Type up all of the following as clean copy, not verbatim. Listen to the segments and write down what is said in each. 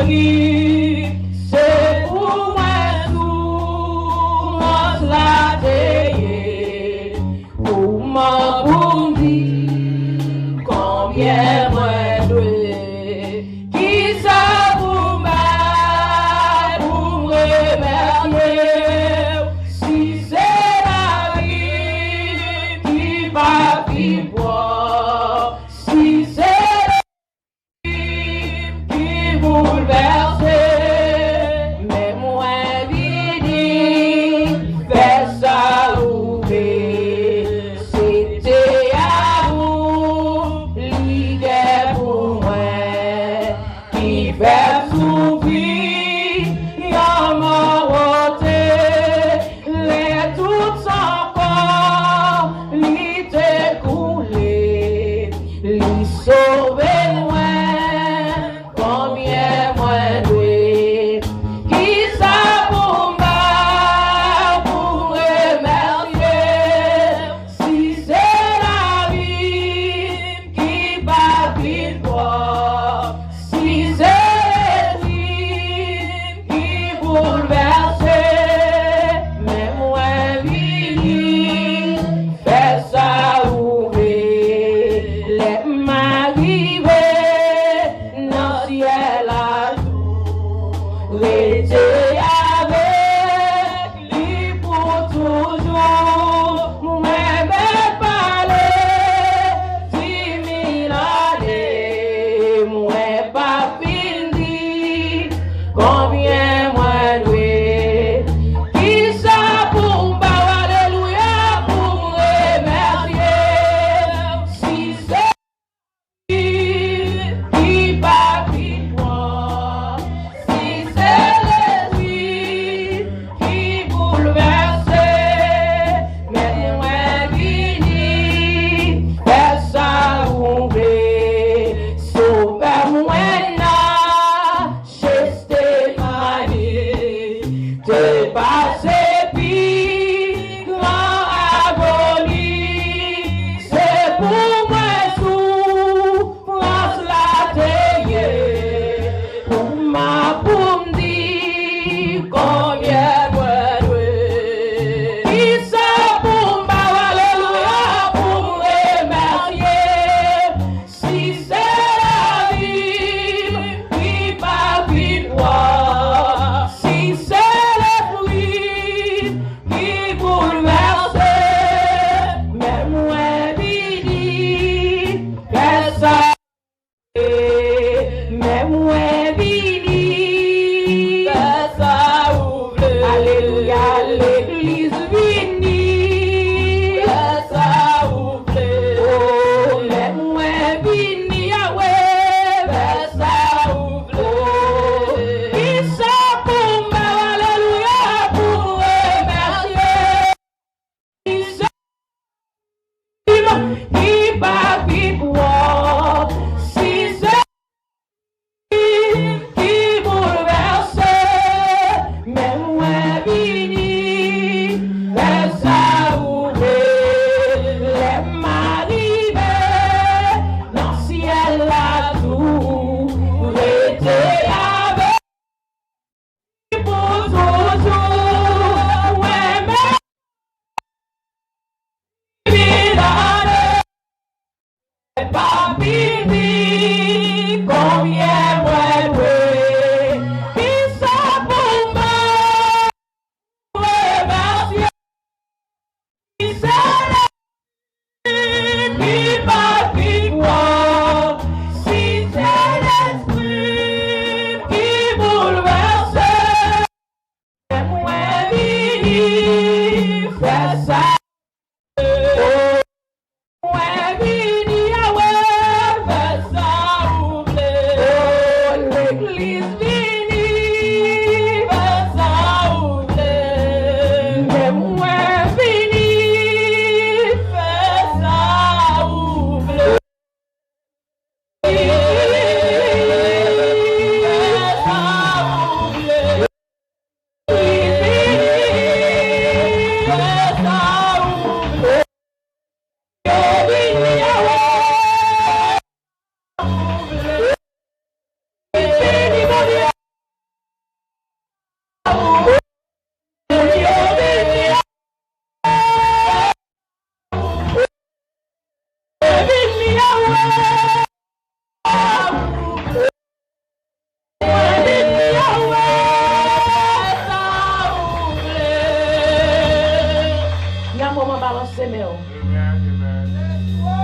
Marie, c'est pour moi tout, moi la déie, pour moi pour dire combien moi doué, qui ça pour moi pour remercier, si c'est la vie qui va vivre, si c'est bouleversé, mais moi vidi, fait ça louper. C'était à vous, l'idée pour moi, qui fait souffrir, y'a moroté, les toutes sans corps, l'y découlé, l'y sauvé.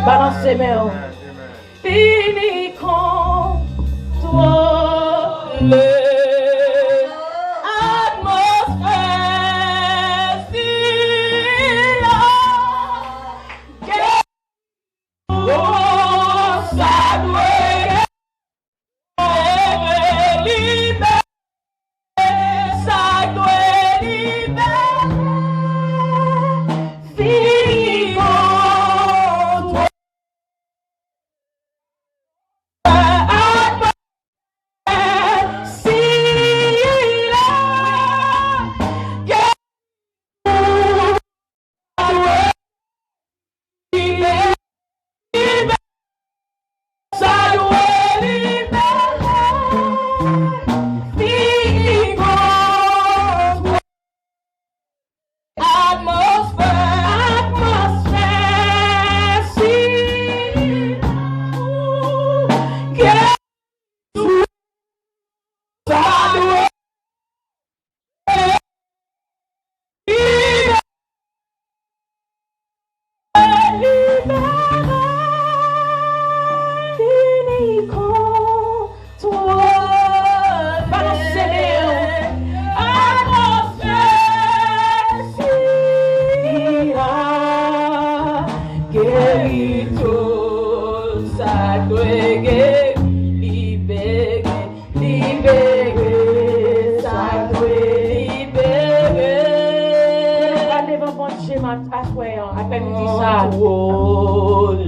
Balancez mes fini contrôler.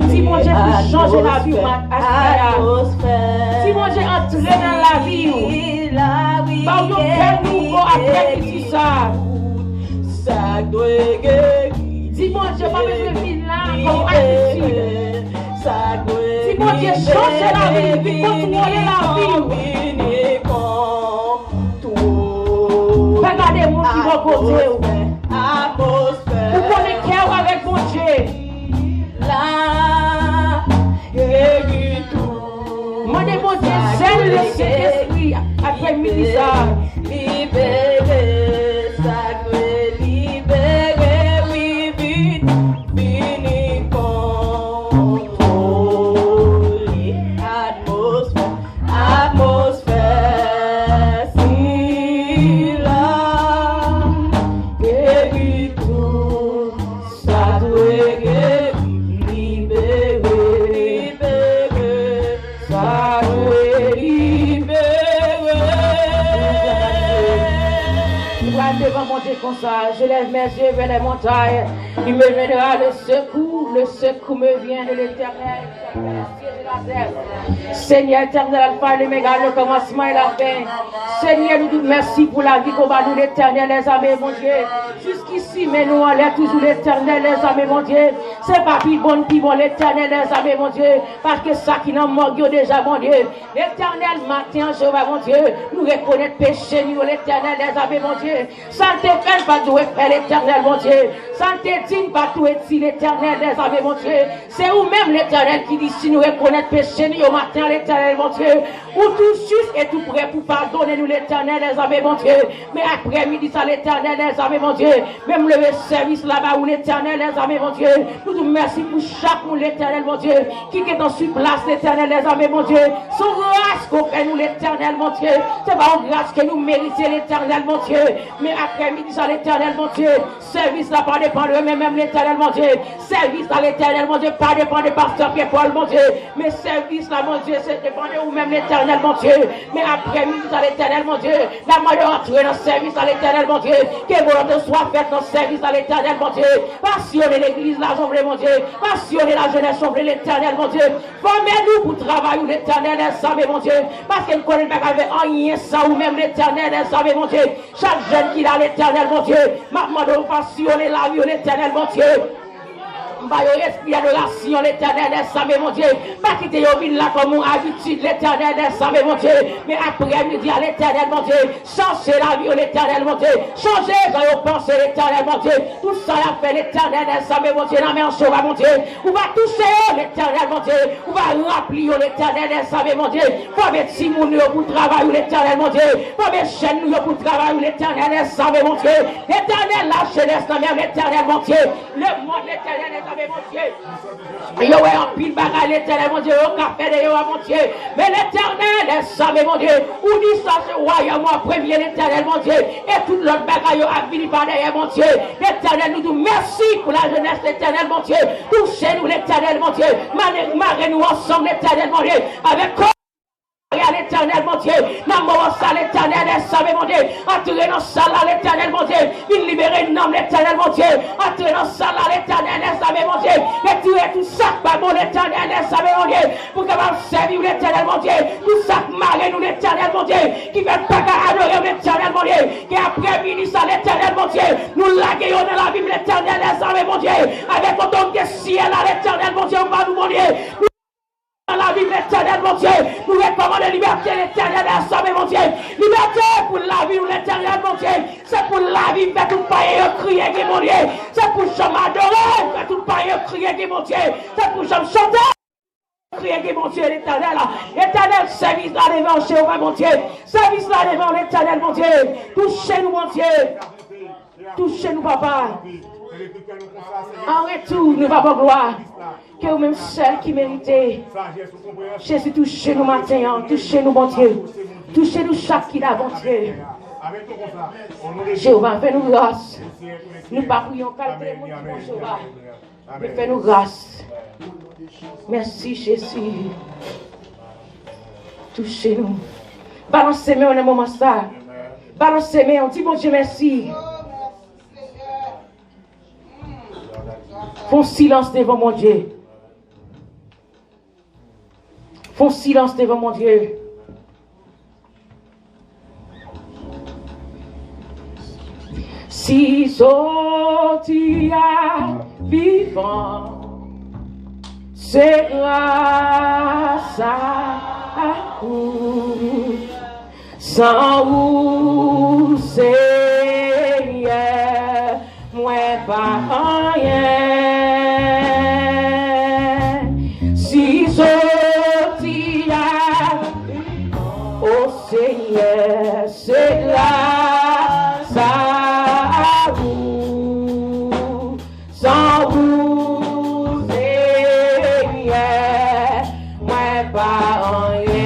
Si mon Dieu peut changer la vie, si mon Dieu entre dans la vie, par yon cœur nouveau après petit ça. Si mon Dieu pas besoin de vivre là comme attitude. Si mon Dieu change la vie, puis contrôler la vie. Regardez mon qui va côté. Vous connaissez cœur avec mon Dieu. Mon Dieu, mon Dieu, c'est le Saint-Esprit après midi ça. Libéré, sacré, libéré, oui, vite, fini contrôler. Atmosphère, si là, guéris tout, ça doit guérir, libéré, ça doit libérer. Devant mon Dieu comme ça, je lève mes yeux vers les montagnes. Il me viendra le secours me vient de l'Éternel. Seigneur éternel, Alpha et l'Oméga, le commencement et la fin. Seigneur, nous disons merci pour la vie qu'on va nous l'Éternel, les amis, mon Dieu. Jusqu'ici, mais nous on l'air toujours l'Éternel, les amis, mon Dieu. C'est pas plus bon l'Éternel, les amis, mon Dieu. Parce que ça qui nous manque déjà, mon Dieu. L'Éternel, matin, je vois, mon Dieu. Nous reconnaître péché, nous, l'Éternel, les amis, mon Dieu. Santé, fait pas tout faire l'Éternel, mon Dieu. Santé, digne pas tout être l'Éternel, les amis, mon Dieu. C'est vous-même, l'Éternel, qui dit si nous reconnaître péché, nous, au matin, l'Éternel, mon Dieu. Ou tout juste et tout prêt pour pardonner nous, l'Éternel, les amis, mon Dieu. Mais après-midi, ça, l'Éternel, les amis, mon Dieu. Même le service là-bas, où l'Éternel, les amis, mon Dieu. Nous nous merci pour chaque monde, l'Éternel, mon Dieu. Qui est en sur place, l'Éternel, les amis, mon Dieu. Son grâce qu'on fait nous, l'Éternel, mon Dieu. C'est pas une grâce que nous méritons, l'Éternel, mon Dieu. Mais après-midi, ça, l'Éternel, mon Dieu. Service là, pas dépend de mais même l'Éternel, mon Dieu. Service à l'Éternel, mon Dieu. Pas dépend de pasteur Pierre-Paul, mon Dieu. Mais service là, mon Dieu, c'est dépend de ou même l'Éternel, mon Dieu. Mais après-midi, à l'Éternel, mon Dieu. La manière d'entrer dans le service à l'Éternel, mon Dieu. Que volonté soit faite dans le service à l'Éternel, mon Dieu. Passionner l'église, l'assemblée, mon Dieu. Passionner la jeunesse, assemblée, l'Éternel, mon Dieu. Formez-nous pour travailler, l'Éternel, savez, mon Dieu. Parce qu'elle ne connaît pas avec rien, ça, ou même l'Éternel, savez, mon Dieu. Chaque jeune qui a l'Éternel, mon Dieu. Maman, de passionner la vie, l'Éternel, mon Dieu. Esprit d'adoration, l'Éternel, savez, mon Dieu. Pas quitter vos villes là comme habitude, l'Éternel, savez, mon Dieu. Mais après, nous dit à l'Éternel, mon Dieu. Changez la vie, l'Éternel, mon Dieu. Changez vos pensées, l'Éternel, mon Dieu. Tout ça a fait l'Éternel, savez, mon Dieu. La main en cheval, mon Dieu. On va toucher, l'Éternel, mon Dieu. On va remplir, l'Éternel, savez, mon Dieu. Faut mettre Simon pour travailler, l'Éternel, mon Dieu. Faut mettre chaîne pour travailler, l'Éternel, savez, mon Dieu. L'Éternel, la jeunesse, la même, l'Éternel, mon Dieu. Le monde, l'Éternel, âmes, mon Dieu. Yo est en pile bagaille l'éternel, mon Dieu, au café de yo, mon Dieu. Mais l'éternel est sauvé, mon Dieu. Ou dit ça, ce royaume, moi, premier l'éternel, mon Dieu. Et toute l'autre bagaille a fini par derrière, mon Dieu. L'éternel nous dit merci pour la jeunesse, l'éternel, mon Dieu. Touchez-nous, l'éternel, mon Dieu. Marrez-nous ensemble, l'éternel, mon Dieu. Avec à l'éternel, mon Dieu, dans mon salle, l'éternel est sauvé, mon Dieu. Entrez dans salle, l'éternel, mon Dieu. Il libère une âme, l'éternel, mon Dieu. Entrez dans salle, l'éternel est sauvé, mon Dieu. Retirez tout ça, mon l'éternel est sauvé, mon Dieu. Pour que vous servir l'éternel, mon Dieu. Tout ça, marrer nous, l'éternel, mon Dieu. Qui veut pas adorer l'éternel, mon Dieu. Qui après ministre l'éternel, mon Dieu. Nous laguons dans la vie, l'éternel est sauvé, mon Dieu. Avec autant de ciel, l'éternel, mon Dieu, on va nous, mon Dieu. Dans la vie l'éternel, mon Dieu, nous recommandons liberté, l'éternel est sauvé, mon Dieu. Liberté pour la vie, l'éternel, mon Dieu. C'est pour la vie, fait tout payer, crier, mon Dieu. C'est pour jamais adorer, fait tout payer, crier, mon Dieu. C'est pour jamais chanter, crier, mon Dieu, l'éternel. L'éternel, service là devant Jéhovah, mon Dieu. Service là devant l'éternel, mon Dieu. Touchez-nous, mon Dieu. Touchez-nous, papa. En retour, nous va pour gloire. Que vous-même seul qui méritez. Jésus, touchez-nous maintenant. Touchez-nous, mon Dieu. Touchez-nous chaque qui l'a, mon Dieu. Jéhovah, fais-nous grâce. Nous pas prions calmer, mon Jéhovah. Mais fais-nous grâce. Merci, Jésus. Touchez-nous. Balancez-moi en un moment ça. Balancez-moi, on dit, mon Dieu, merci. Font silence devant mon Dieu. Font silence devant mon Dieu. Si sorti à vivant, c'est grâce à vous. Sans vous, Seigneur, moi pas rien. Si sorti au Seigneur, c'est grâce à vous. Sans vous, Seigneur, moi pas rien.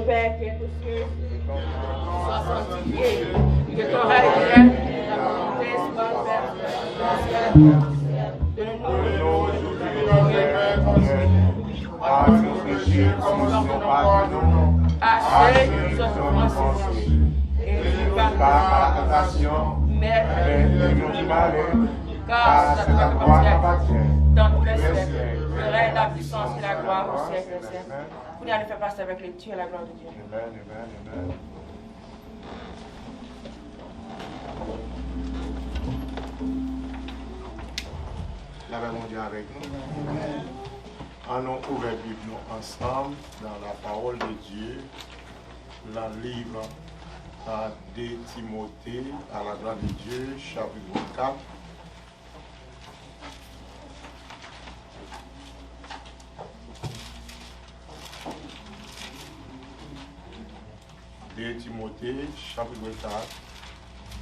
Père qui est aux cieux, sois sanctifié, que ton règne vienne, ta volonté soit faite dans le ciel. Donne-nous aujourd'hui notre pain quotidien. Pardonne nos péchés comme nous pardonnons à ceux qui nous ont offensés. Et ne nous pas la tentation, mais nous du malheur, car c'est ta gloire t'appartient dans tous les siècles. Le règne, la puissance et la gloire au siècle des siècles. Vous n'allez faire passer avec les dieux et la gloire de Dieu. Amen, amen, amen. La paix mondiale avec nous. Allons ouvrir Bible nous ensemble dans la parole de Dieu, dans le livre de Timothée, à la gloire de Dieu, chapitre 4. De Timothée, chapitre 4,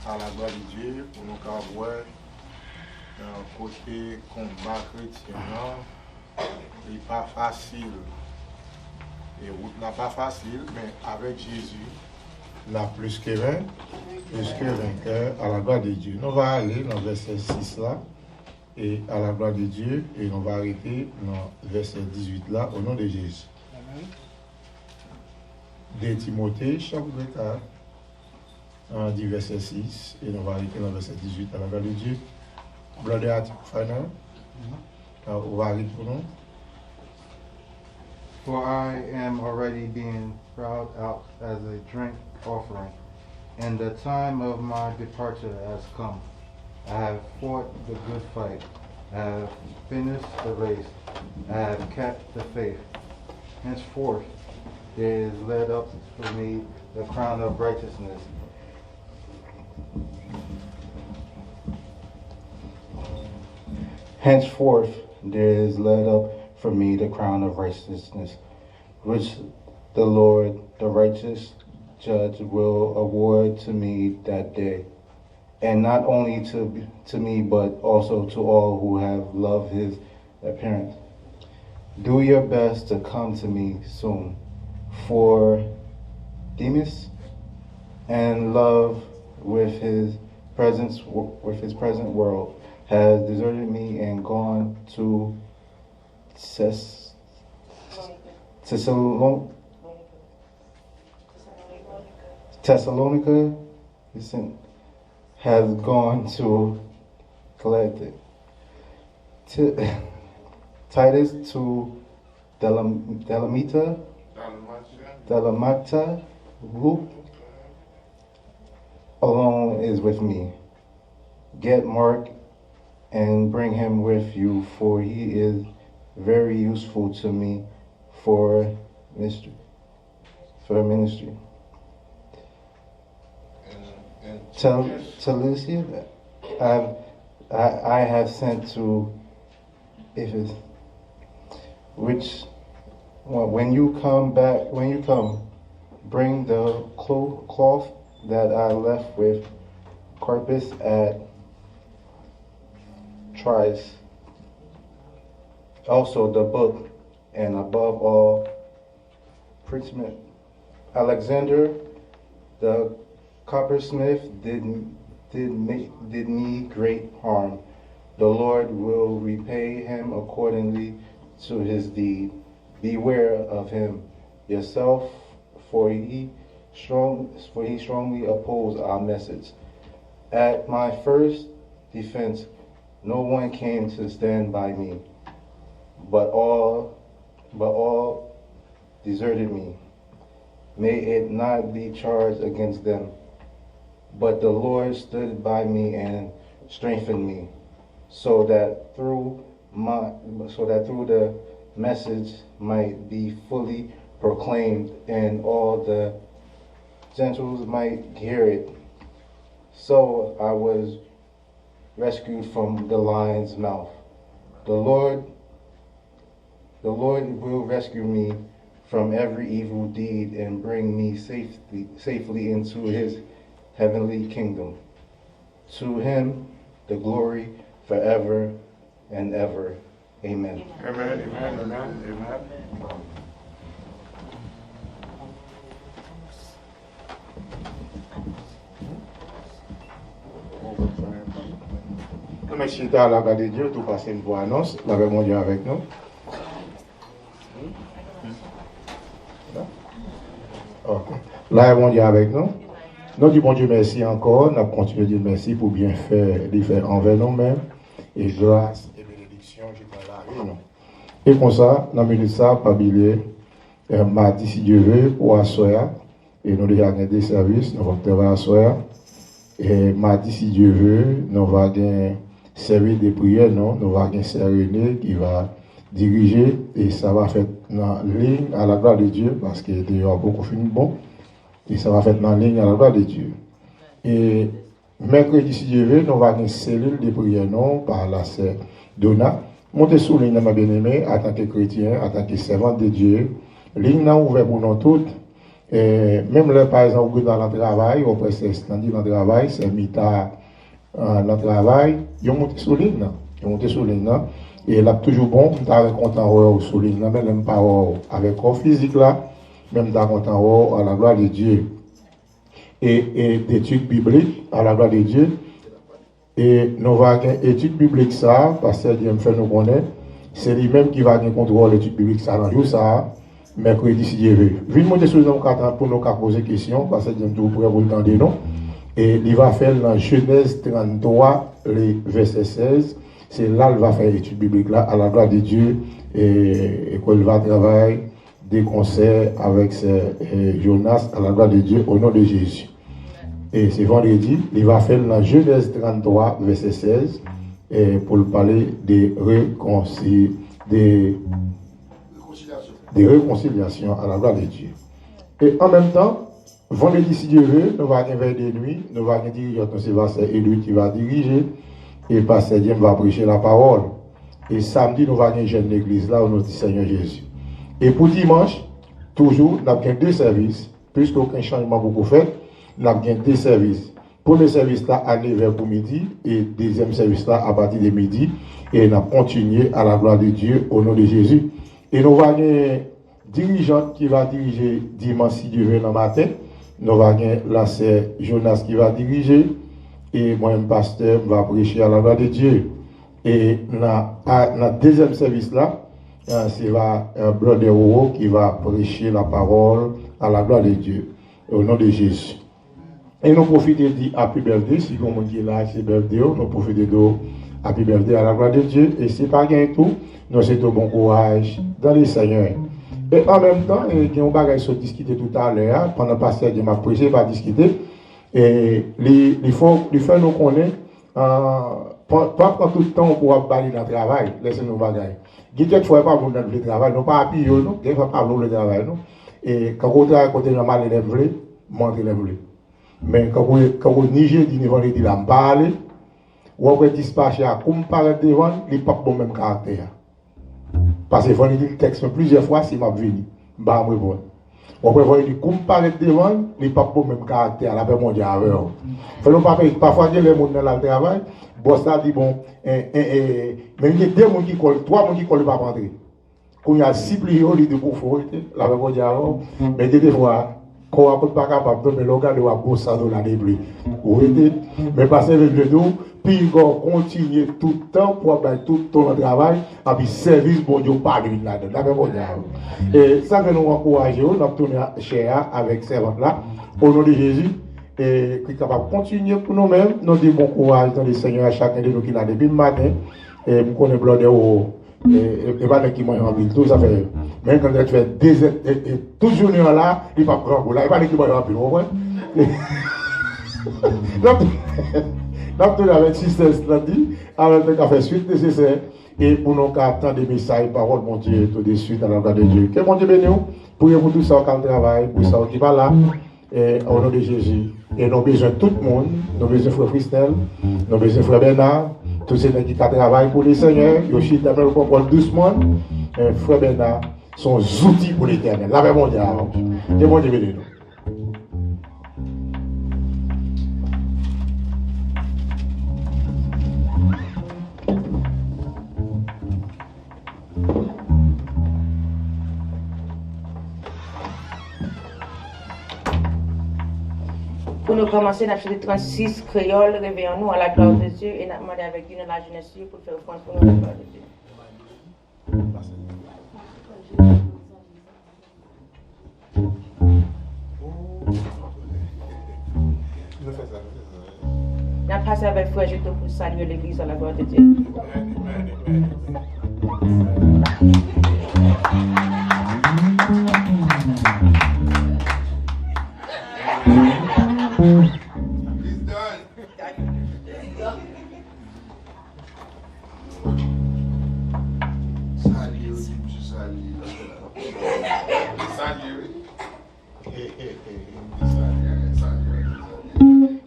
à la gloire de Dieu, pour nous voir côté combat chrétien, il n'est pas facile. Et route n'est pas facile, mais avec Jésus, là plus que vainqueur à la gloire de Dieu. Nous allons aller dans le verset 6 là, et à la gloire de Dieu, et nous allons arrêter dans le verset 18 là, au nom de Jésus. Amen. De Timothée, chapitre 4, du verset 6, et nous allons arrêter dans le verset 18 à la gloire de Dieu. Brother Atik Final, on va arrêter pour nous. For I am already being poured out as a drink offering, and the time of my departure has come. I have fought the good fight, I have finished the race, I have kept the faith. Henceforth there is laid up for me the crown of righteousness. Henceforth there is laid up for me the crown of righteousness, which the Lord, the righteous judge, will award to me that day, and not only to me, but also to all who have loved his appearance. Do your best to come to me soon, for Demas and love with his present world has deserted me and gone to Thessalonica, has gone to Collected. Titus to Dalamata, who alone is with me. Get Mark and bring him with you, for he is very useful to me for ministry. Tell Lucia I have sent to Ephesus, which when you come, bring the cloth that I left with Carpus at Trias, also the book, and above all, preachment. Alexander, the coppersmith, did me great harm. The Lord will repay him accordingly to his deed. Beware of him yourself, for he strongly opposed our message. At my first defense, no one came to stand by me, but all deserted me. May it not be charged against them. But the Lord stood by me and strengthened me, so that through the message might be fully proclaimed and all the Gentiles might hear it. So I was rescued from the lion's mouth. The Lord will rescue me from every evil deed and bring me safely into his heavenly kingdom. To him the glory forever and ever. Amen. Amen, amen, amen, amen. Merci à la gloire de Dieu, tout passer une bonne annonce. La paix mon Dieu avec nous. Ok. La paix mon Dieu avec nous. Nous disons bon Dieu merci encore. Nous continuons de dire merci pour bien faire envers nous-mêmes. Et grâce et bénédiction, je dans la réunion. Et comme ça, nous avons ça, pas oublier, mardi si Dieu veut, pour Assoya. Et nous déjà gagné des services, nous allons travailler à Assoya. Et mardi si Dieu veut, nous allons gagner service de prière, non? Nous allons gagner René qui va diriger. Et ça va faire dans ligne à la gloire de Dieu, parce qu'il y a beaucoup de bon. Et ça va faire dans ligne à la gloire de Dieu. Et mercredi, si Dieu veut, nous allons avoir une cellule de prière, non, par la sœur Donna. Montez sous ligne, ma bien-aimée, en tant que chrétien, en tant que servante de Dieu. Ligne n'a ouvert pour nous toutes. Et même là, par exemple, vous dans le travail, on peut s'étendre dans le travail, c'est mi-temps dans le travail, ils ont monté sous ligne. Ils ont monté sous ligne. Et là, toujours bon, on est content sous ligne, même pas avec le physique là, même on est content à la gloire de Dieu. Et d'études bibliques à la gloire de Dieu. Et nous allons avoir une étude biblique ça, parce que Dieu me fait nous connaître. C'est lui-même qui va contrôler l'étude biblique ça dans le jour ça, mercredi si Dieu veut. Vite monter sur les pour nous poser des questions, parce que Dieu me prêt pour le temps de nous. Et il va faire dans Genèse 33, les versets 16. C'est là qu'il va faire l'étude biblique là, à la gloire de Dieu. Et qu'il va travailler des concerts avec Jonas à la gloire de Dieu au nom de Jésus. Et c'est vendredi, il va faire dans Genèse 33, verset 16, et pour parler des réconciliations à la gloire de Dieu. Et en même temps, vendredi, si Dieu veut, nous allons avoir veille de nuit, nous allons diriger notre Sébastien et lui qui va diriger, et Pasteur Diem va prêcher la parole. Et samedi, nous allons avoir une jeune église là au nom du Seigneur Jésus. Et pour dimanche, toujours, nous avons deux services, puisqu'aucun changement beaucoup fait. Nous avons deux services. Premier service là à 9h pour midi et deuxième service là à partir de midi. Et nous avons continué à la gloire de Dieu au nom de Jésus. Et nous avons un dirigeant qui va diriger dimanche si Dieu veut dans le matin. Nous avons la sœur Jonas qui va diriger. Et moi-même, pasteur, va prêcher à la gloire de Dieu. Et dans le deuxième service là, c'est Brother Oro qui va prêcher la parole à la gloire de Dieu au nom de Jésus. Et nous profitons de dire Happy Birthday, si vous qui est là, c'est birthday, nous profitons de Happy Birthday à la gloire de Dieu. Et c'est pas gain tout, nous souhaitons bon courage dans le Seigneur. Et en même temps, il y a un bagage sur discuter tout à l'heure, pendant le pasteur de ma prêché, pas discuter. Et il faut nous connaître, pas prendre tout le temps pour aller dans le travail, laissez nos bagages. Il y a des fois, pas vous dans le travail, nous pas appuyer, nous, des fois, pas vous le travail, nous. Et quand vous travaillez côté normal, il est vrai, montrez les vrais. Mais quand vous nigez du niveau de la parler, ou vous dispatcher à comparer devant, il n'est pas bon même caractère. Parce que vous avez dit le texte plusieurs fois, c'est ma venu. Bah, moi, bon. Ou vous avez dit comparer devant, il n'est pas bon même caractère. La paix mondiale avec eux. Parfois, il y a des gens dans le travail, boss là dit bon, mais il y a deux gens qui collent, trois gens qui collent pas rentrer. Quand il y a 6 pliés, il dit pour faut, la paix mondiale, mais des fois, qu'on ne peut pas capable de l'organe de la bourse dans la débris. Mais passer avec le dos, puis on continue tout le temps pour faire tout ton travail, et puis service, bon Dieu, pas lui là-dedans. Et ça que nous encourageons, nous tournons cher avec ces là au nom de Jésus, et qui est capable de continuer pour nous-mêmes, nous disons bon courage dans le Seigneur à chacun de nous qui l'a depuis le matin, et nous connaissons le haut. Et pas qui m'a rempli tout ça fait même quand tu fais des et toute journée là il va prendre là et pas qui m'a rempli vous voyez donc tout avec système dit avec le café suite nécessaire et pour nous attendre des messages paroles mon Dieu tout de suite à la gloire de Dieu que mon Dieu bénisse priez pour tout ça quand travail pour ça qui va là et au nom de Jésus et nous besoin tout le monde nous besoin frère Christelle nous besoin frère Bernard tous ceux qui travaillent pour le Seigneur, Yoshi d'abord comprend doucement, frère Bernard, sont outils pour l'éternel. La paix mondiale. Que mon Dieu bénisse nous. nous commencer, nous avons chanté 36 créoles, réveillons-nous à la gloire de Dieu et nous avons demandé avec Dieu dans la jeunesse pour faire offrande pour nous à la gloire de Dieu. Nous avons passé avec Frère Jeto pour saluer l'église à la gloire de Dieu.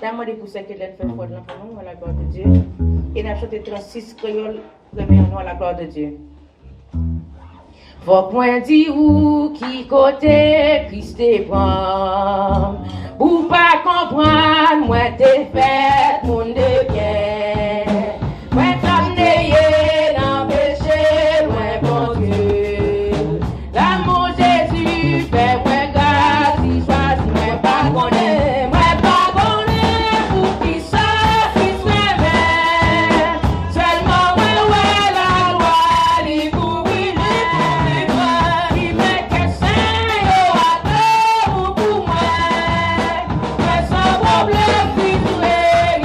J'ai demandé pour ça qu'elle fait fort pour nous à la gloire de Dieu. Et nous avons chanté 36 créoles, réveillons-nous à la gloire de Dieu. Faut point dire où qui côté Christ est prend. Pour pas comprendre, moi t'es fait mon de bien. Moi t'amener dans le péché, moi bon Dieu. L'amour Jésus fait moi grâce, il choisit moi pas connaître. Moi pas connaître pour qui ça, qui se met. Seulement ouais la loi, il pour il met que saint yo à deux pour moi. Mais sans problème, puis tout est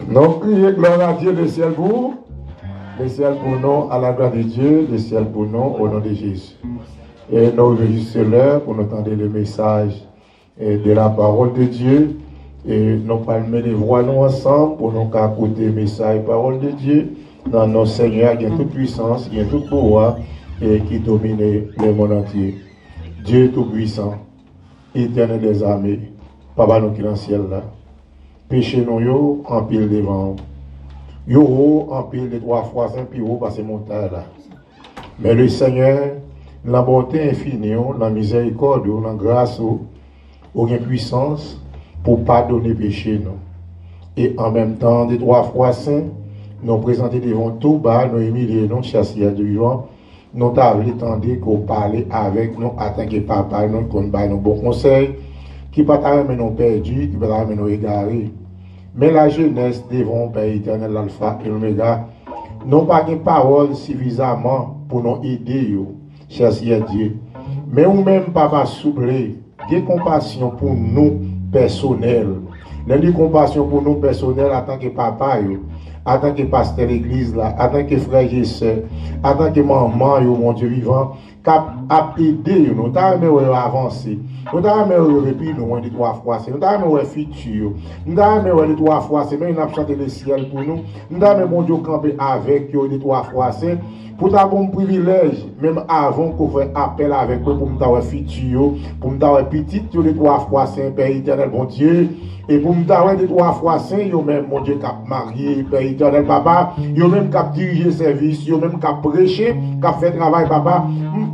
Non, criez gloire à Dieu, le ciel pour nous, à la gloire de Dieu, le ciel pour nous, au nom de Jésus. Et nous juste l'heure pour nous entendre le message de la parole de Dieu. Et nous palmer les voix nous ensemble pour nous écouter le message de la parole de Dieu. Dans notre Seigneur, il y a toute puissance, il y a tout pouvoir et qui domine le monde entier. Dieu tout-puissant, éternel des armées, Papa nous qui est dans le ciel là. Péché nous yo en pile devant. Yo en pile de 3 fois 5 puis haut parce que montagne là. Mais le Seigneur, la bonté infinie, la miséricorde, la grâce, aucune puissance pour pardonner péché nous. Et en même temps, des 3 fois 5, nous présenter devant tout bas, nous humilier, nous chasser du vivant, nous t'avons attendu qu'on parle avec nous, en tant que papa, nous qu'on baille nos bons conseils, qui ne peut pas nous perdus, qui ne peut pas nous égarés. Mais la jeunesse devant Père éternel, l'alpha et l'oméga, n'ont pas de parole suffisamment pour nous aider, cher Dieu. Mais nous-mêmes, papa, soublé, des compassion pour nous personnels. Les compassion pour nous personnels en tant que papa, en tant que pasteur de l'église, en tant que frère et soeur, en tant que maman, mon Dieu vivant, cap aider nous, t'avons avancer. Nous avons repris nous de 3 fois, nous avons futur. Nous avons de 3 fois, c'est même une chanté le ciel pour nous. Nous avons mon Dieu camper avec eux de 3 fois, c'est pour ta bon privilège, même avant qu'on fasse appel avec eux pour nous avoir futur, pour nous avoir petit de 3 fois, c'est Père éternel, bon Dieu. Et pour nous avoir de 3 fois, c'est eux même, mon Dieu, cap marié, Père éternel, papa. Eux même cap diriger service, eux même cap prêcher, cap faire travail, papa.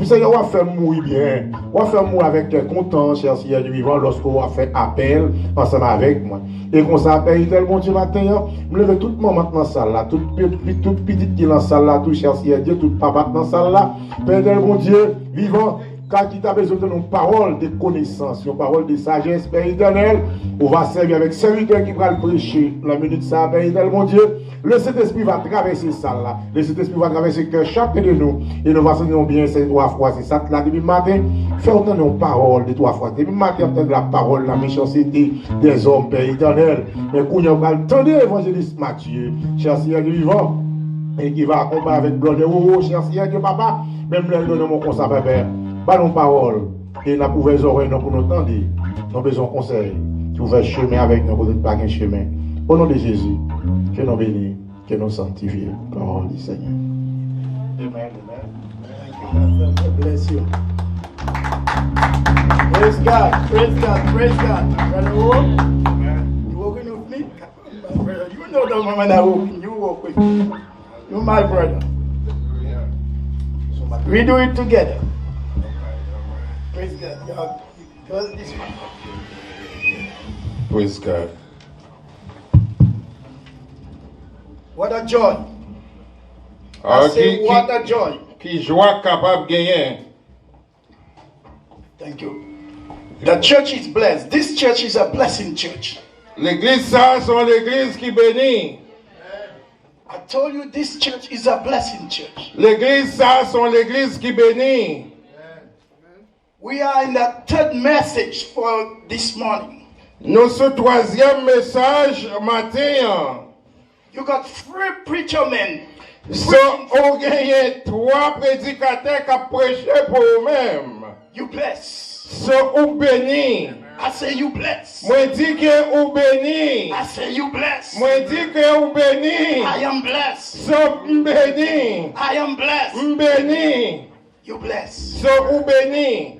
Seigneur, on va faire mourir bien. On va faire mourir avec content, cher Seigneur du vivant, lorsqu'on va faire appel ensemble avec moi. Et qu'on s'appelle tellement Dieu matin, je me lève toute maman dans la salle là, toute petite qui est dans la salle là, tout cher Seigneur Dieu, tout papa dans la salle là. Père de mon Dieu, vivant, car tu as besoin de nos paroles de connaissance, nos paroles de sagesse, Père éternel, on va servir avec serviteur qui va le prêcher la minute ça, Père éternel, mon Dieu. Le Saint-Esprit va traverser ça là. Le Saint-Esprit va traverser que chacun de nous. Et nous va sentir bien ces 3 fois. C'est ça là depuis le matin. Fais entendre nos paroles de 3 fois. Depuis le matin, entendre la parole, la méchanceté des hommes, Père éternel. Mais quand on va entendre l'évangéliste Matthieu, cher Seigneur du vivant, et qui va accompagner avec gloire de haut, cher Seigneur Dieu, papa, même le donner mon conseil, Père. Pas nos paroles. Et n'a pas les oreilles pour nous entendre. Nous avons besoin de conseils. Tu ouvres chemin avec nous, peut-être pas un chemin. Au nom de Jésus, que nous bénissons, que nous sanctifions. Parole du Seigneur. Amen. Amen. God bless you. Praise God. Praise God. Praise God. Brother Wolf, you walking with me? Brother, you know the woman I walk. You walk with me. You're my brother. So we do it together. Praise God. God this one. Praise God. What a joy. I say, what a joy. Qui joie capable de gagner. Thank you. The church is blessed. This church is a blessing church. L'église, ça, c'est l'église qui bénit. I told you this church is a blessing church. L'église, ça, c'est l'église qui bénit. We are in the 3rd message for this morning. Nous sommes 3e message matin. You got 3 preacher men. So, on gagne 3 prédicateurs qui prêchent pour eux-mêmes. You bless. So, ou béni. I say you bless. Moi dis que ou béni. I say you bless. Moi dis que ou béni. I am blessed. So, béni. I am blessed. Béni. You bless. So, ou béni.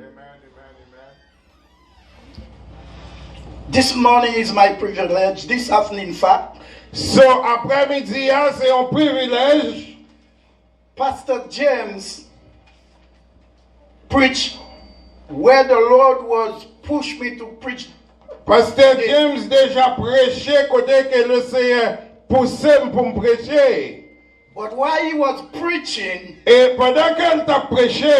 This morning is my privilege. This afternoon, in fact. So, après-midi, c'est un privilège. Pastor James preached where the Lord was pushed me to preach. Pasteur James déjà prêché côté que le Seigneur poussait pour me prêcher. But while he was preaching, et pendant qu'elle t'a prêché,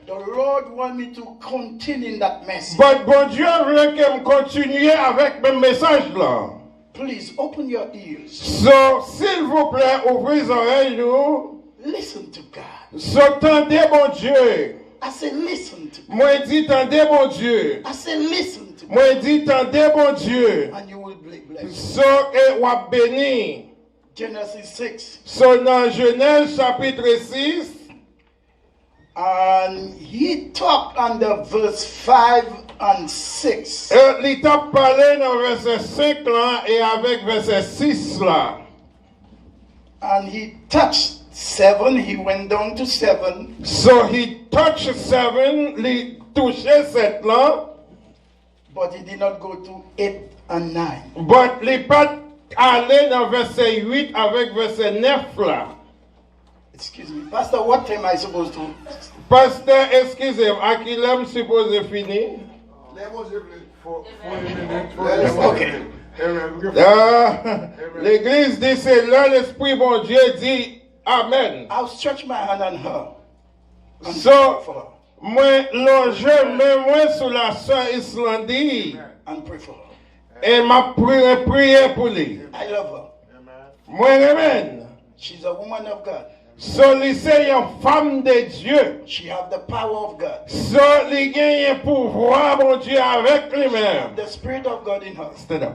the Lord wanted me to continue in that message. But bon Dieu voulait que me continue avec mes messages là. Please open your ears. So, s'il vous plaît, ouvrez les oreilles, nous. Listen to God. So, tendez, mon Dieu. I say, listen to God. Moi, dis, tendez, mon Dieu. I say, listen to God. Moi, dis, tendez, mon Dieu. And you will be blessed. So, et wap béni. Genesis 6. So, dans Genèse, chapitre 6. And he talked under verse 5 and 6. Il t'a parlé dans verset 5 là et avec verset 6 là. And he touched 7. He went down to 7. So he touched 7, il touché 7 là. But he did not go to 8 and 9. But il pas allé dans verset 8 avec verset 9 là. Excuse me. Pastor, what time am I supposed to? Pasteur, excusez-moi, à qui l'aime supposé finir? Okay. L'église dit c'est là l'Esprit bon Dieu dit Amen. I'll stretch my hand on her. And So, pray for her. moi, l'enjeu, mais moi, sur la sœur Islandie, And pray for her. et m'a prié pour lui. I love her. Moi, amen. She's a woman of God. So, lui, c'est une femme de Dieu. She have the power of God. So, lui, gagne un pouvoir, mon Dieu, avec lui-même. The Spirit of God in her. Stand up.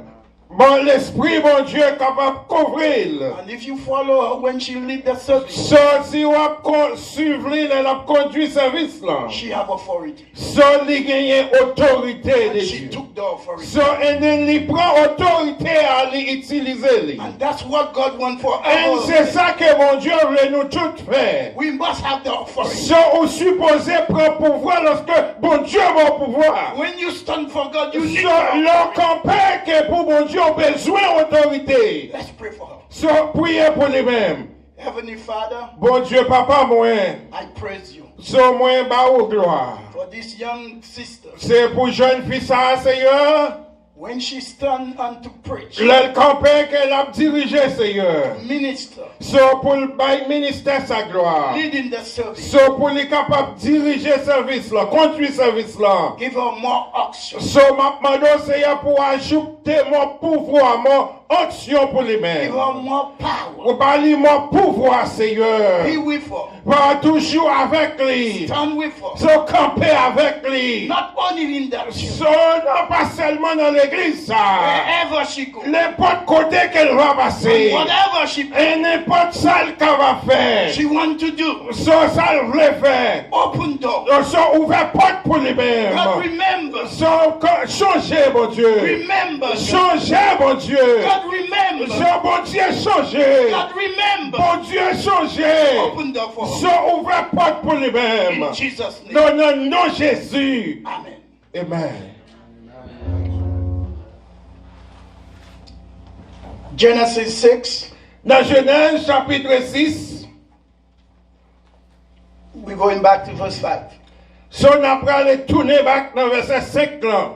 Bon, l'Esprit, mon Dieu, est capable de couvrir. And if you follow her when she lead the service, So, si on suivre lui, elle a conduit le service là. she have authority. So, lui, gagne autorité de And she Dieu. took the authority. So, and then lui prend autorité à l'utiliser. Lui. And that's what God wants for Et us. c'est ça que mon Dieu veut nous tous faire. We must have the authority. So, on supposé prendre pouvoir lorsque bon Dieu va pouvoir. When you stand for God, you need So, the l'on comprend que pour mon Dieu, on a besoin d'autorité. Let's pray for her. So, priez pour lui-même. Heavenly Father, Bon Dieu, papa, moi. I praise you So, moi, ba ou gloire. for this young sister. C'est pour jeune fille ça, Seigneur. When she stand and to preach, Le campagne qu'elle a dirigé, Seigneur. minister, So, pour le bail ministère sa gloire. leading the service, So, pour les capables de diriger le service là, conduire le service là. give her more oxygen, So, ma demande, Seigneur, pour ajouter mon pouvoir, mon onction pour les give mêmes. her more power. Pour parler mon pouvoir, Seigneur. Be with her, Pas toujours avec lui. stand with her, So, camper avec lui. not only in that church, So, non pas seulement dans l'église, ça. wherever she goes, N'importe côté qu'elle va passer. whatever she Et n'importe salle qu'elle va faire. she want to do, So, ça elle voulait faire. open door. So, ouvert porte pour les mêmes. God remember, So, changez, mon Dieu. remember, Changez, mon Dieu. God remember, So, bon Dieu, changez. God remember. Bon Dieu, changez. Open door for her. So, ouvert porte pour les mêmes. In Jesus' name. Dans le nom de Jésus. Amen. Amen. Genesis 6. Dans Genèse chapitre 6, We're going back to verse 5. si on apprend à aller tourner back dans verset 5 là.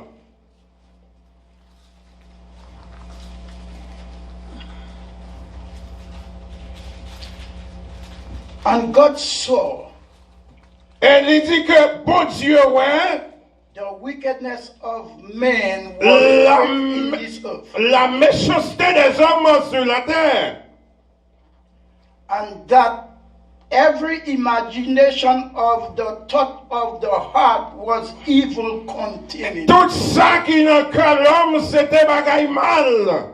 And God saw Et il dit que bon Dieu, ouais, the wickedness of men was la, great in this earth, la méchanceté des hommes sur la terre. and that every imagination of the thought of the heart was evil continually. Tout ça qui dans le cœur de l'homme, c'était bagaille mal.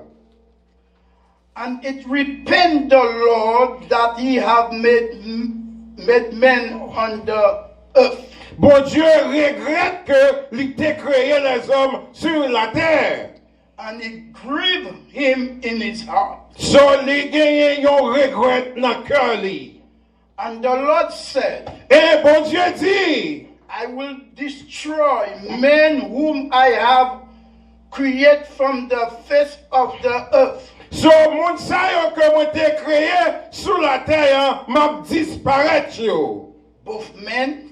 And it repent the Lord that he have made men on the earth. Bon Dieu regrette que il t'ait créé les hommes sur la terre. And it grieved him in his heart. So, il gagne un regret dans le cœur. Li. And the Lord said, Et bon Dieu dit, I will destroy men whom I have created from the face of the earth. so, moun sa yo que moi t'ai créé sur la terre, m'a disparaître yo. Both men,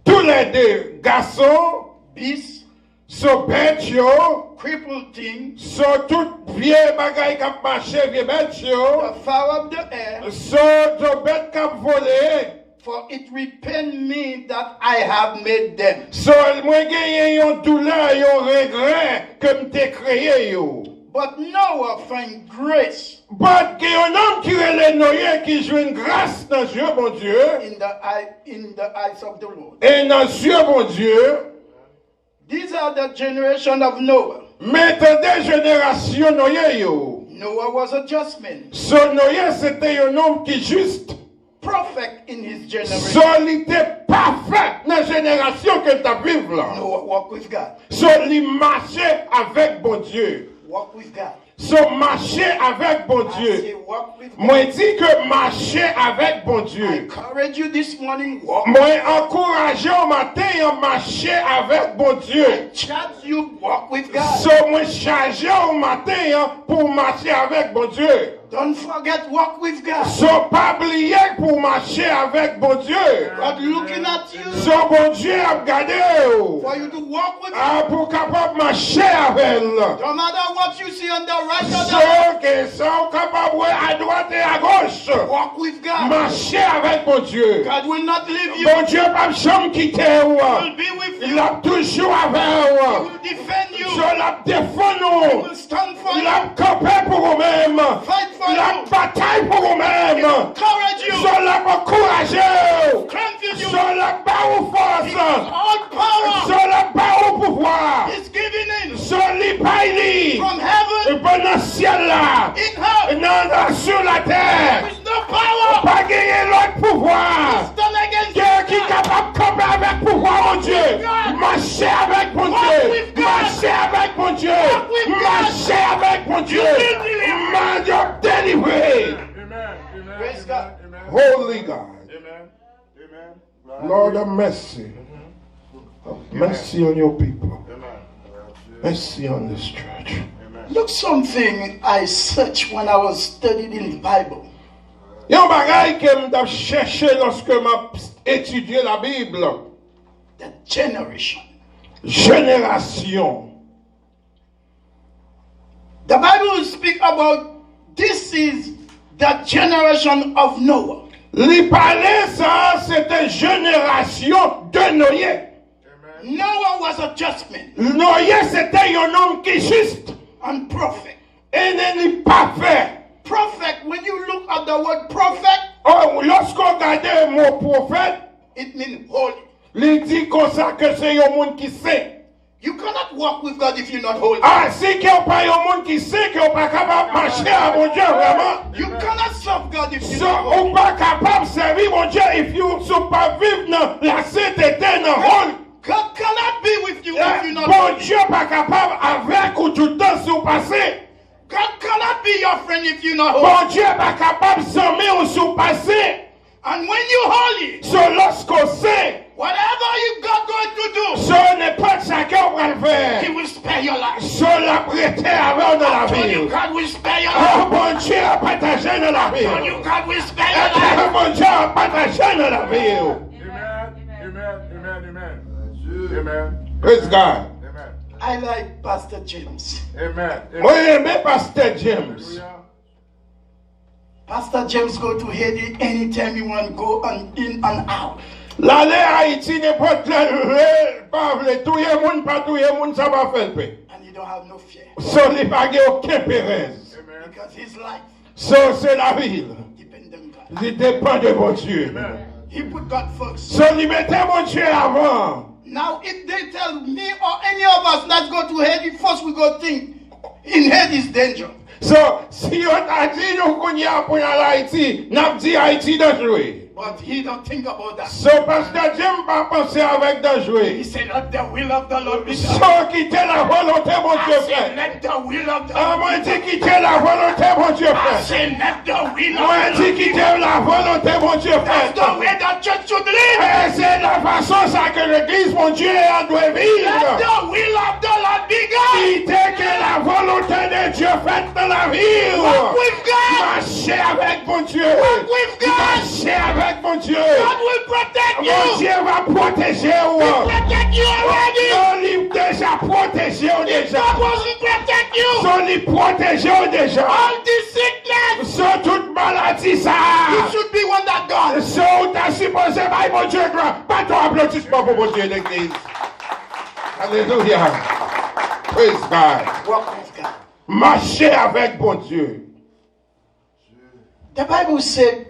Tous les deux, garçons, beasts, so bête yo, crippled things, so tout vieux bagay kap marché, vieux bête yo, the fowl of the air, so do bête kap volé, for it repent me that I have made them. so moi genyen yon douleur, yon regret que m'te créé yo. But Noah find grace But qu'il y a un homme qui est Noé qui joue une grâce dans Dieu, bon Dieu, in the eyes of the Lord. et dans Dieu, bon Dieu. These are the generation of Noah. Maintenant, des générations Noé, yo. Noah was a just man, So Noé, c'était un homme qui est juste. perfect in his generation. So il était parfait dans la génération que tu as vécu là. Noah walked with God. So il marchait avec bon Dieu. Walk with God. So marcher avec bon I say Dieu. walk with God. Moi dis que marcher avec bon I Dieu. encourage you this morning, walk. Moi encourager au matin à marcher avec bon Dieu. Charge you, walk with God. So moi charger au matin pour marcher avec bon Dieu. Don't forget, walk with God. So pas oublier pour marcher avec bon Dieu. God looking at you So bon Dieu a regardé for you to walk with Him. pour capable marcher avec elle. No matter what you see on the right or the So left, que sont capables à droite et à gauche. walk with God. Marcher avec bon Dieu. God will not leave you. Bon Dieu pas jamais quitter He ou. will be with Il you. a toujours avec He ou. will defend you. Je la défends He nous. will stand for Il you. a campé pour vous-même. Fight for Il a you. bataille pour He vous-même. will encourage you. Je la encouragé. Strengthen you. Je la barre force. All power Je la barre pouvoir. is given in Je li paye. from heaven Et bon dans le ciel là. in her. Non, sur la terre. There is no power Pas gagner l'autre pouvoir. stand against Quelqu'un qui est you. capable de camper avec pouvoir, mon Dieu. Marcher avec mon Dieu. with God. Marcher avec mon Dieu. with God. Marcher avec mon Dieu. will deliver. Man, you're delivered. Praise God. Holy God. Amen. Amen. Lord have mercy. Have mercy on your people. Mercy on this church. Look, something I searched when I was studying in the Bible. Il y a un bagage que je cherché lorsque j'ai étudié la Bible. The generation. Génération. The Bible will speak about this is the generation of Noah. Li parlait ça, c'était génération de Noé. Noah was a just man Noé, c'était un homme qui est juste. and prophet. Et n'est pas fait. Prophet, when you look at the word prophet, Oh, lorsqu'on regarde le mot prophète, it means holy. il dit comme ça que c'est un monde qui sait. You cannot walk with God if you're not holy. Ah, si qu'il n'y a pas un monde qui sait qu'il n'est pas capable de marcher à mon Dieu, vraiment. You cannot serve God if you're So, not ou holy. pas capable de servir mon Dieu if you ne sont pas vivre dans la sainteté, dans le rôle. God cannot be with you if you're not Bon holy. Dieu pas capable avec ou tout le temps si vous passez. God cannot be your friend if you're not holy. Bon Dieu pas capable de s'aimer ou si vous passez. And when you're holy, So, lorsqu'on sait, whatever you got going to do, so n'importe chacun va le He faire. will spare your life. So, la prêter avant de la Told you vie. God will spare your Oh, life. bon Dieu a partagé dans la vie. Told you God will spare your life. Oh, bon Dieu a partagé dans la vie. Amen. Praise God. I like Pastor James. Moi, j'aime Pasteur James. Pastor James go to Haiti anytime you want to go and in and out. L'aller à Haïti, n'importe le pas tout le monde, pas tout le monde, ça va faire le paix. And he don't have no fear. So, il n'y a pas aucun pérez. Because his life So, c'est la ville. depends on God. Il dépend de mon Dieu. He put God first. So, il mettait mon Dieu avant. Now, if they tell me or any of us, let's go to Haiti, first we go think, in Haiti is danger. So, si on a dit nous qu'on y a pour aller à Haïti, n'a pas dit Haïti dangereux. But he don't think about that. So, Pasteur James pas penser avec dangereux. He said, let the will of the Lord be done. So, quitter la volonté mon Dieu I said, fait. let the will of the Ah, Lord moi be dit done. quitter la volonté mon Dieu I fait. said, let the will Moi of the dit Lord be quitter done. la volonté mon Dieu That's the fait. way the church should live. Et c'est la façon ça que l'église mon Dieu doit Let vivre. the will of the Lord be done. Quitter que la volonté de Dieu faite dans la vie. Walk with God. Marcher avec mon Dieu. Walk with God. Marcher avec mon Dieu. God will protect Mon you. Dieu va protéger Protect you already. Son livre déjà protégé déjà. God will protect you. Son livre protégé déjà. All this sickness, Sur toute maladie ça. you should be one that God. Sur ta supposé by mon Dieu gloire. Pas ton applaudissement pour mon Dieu l'église. Alléluia. Praise God. Walk with God. marcher avec bon Dieu. The Bible said,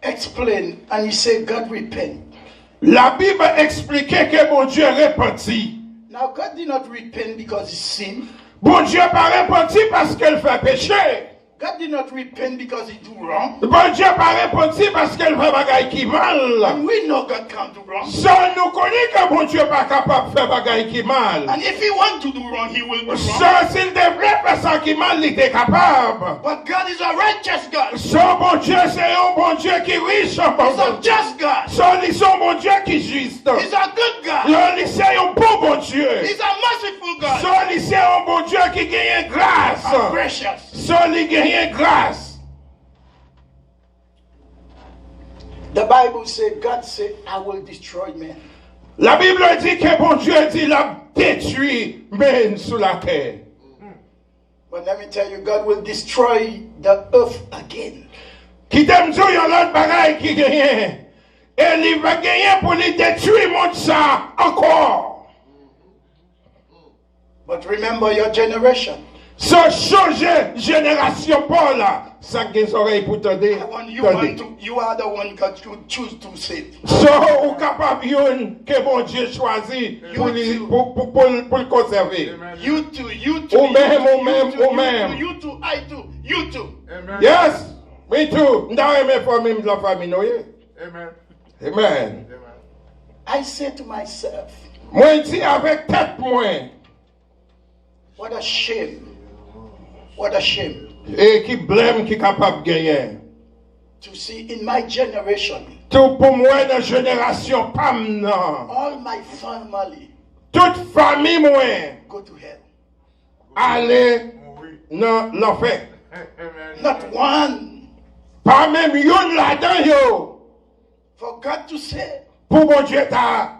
explain, and he said, God repent. La Bible expliquait que bon Dieu repentit. Now, God did not repent because he sinned. Bon Dieu pas repenti parce qu'elle fait péché. God did not repent because he do wrong. Bon Dieu pas repenti parce qu'elle fait bagaille qui mal. And we know God can't do wrong. Ça nous connaît que bon Dieu pas capable de faire bagaille qui mal. And if he want to do wrong, he will do wrong. Ça s'il devrait faire ça qui mal, il est capable. But God is a righteous God. Ça bon Dieu c'est un bon Dieu qui est riche en He's a pardon. just God. Ça c'est un bon Dieu qui est juste. He's a good God. C'est un bon Dieu. He's a merciful God. Ça c'est un bon Dieu qui gagne grâce. And precious. Ça il gagne grâce. The Bible said, God said, I will destroy man. La Bible dit que bon Dieu dit il a détruit men sous la terre. But let me tell you, God will destroy the earth again. Qui t'aime dire yon l'autre bagaille qui gagne. Et il va gagner pour lui détruire monde ça encore. But remember your generation. Ça change génération pas là. Ça gagne les oreilles pour t'entendre. You are the one God should choose to save. Ça ou capable yon que bon Dieu choisit pour le conserver. You too. You too, I too. You too. Amen. Yes, me too. M'da aimé famille la famille nou ye. Amen. Amen. I say to myself, Moi dis avec tête moi. what a shame. What a shame Et qui blâme qui capable gagner. to see in my generation Tout pour moi dans génération pam nan. all my family Toute famille moi go to hell. aller dans l'enfer. Amen. Not one. Pas même yon là-dedans yo. For God to say, Pour mon Dieu t'a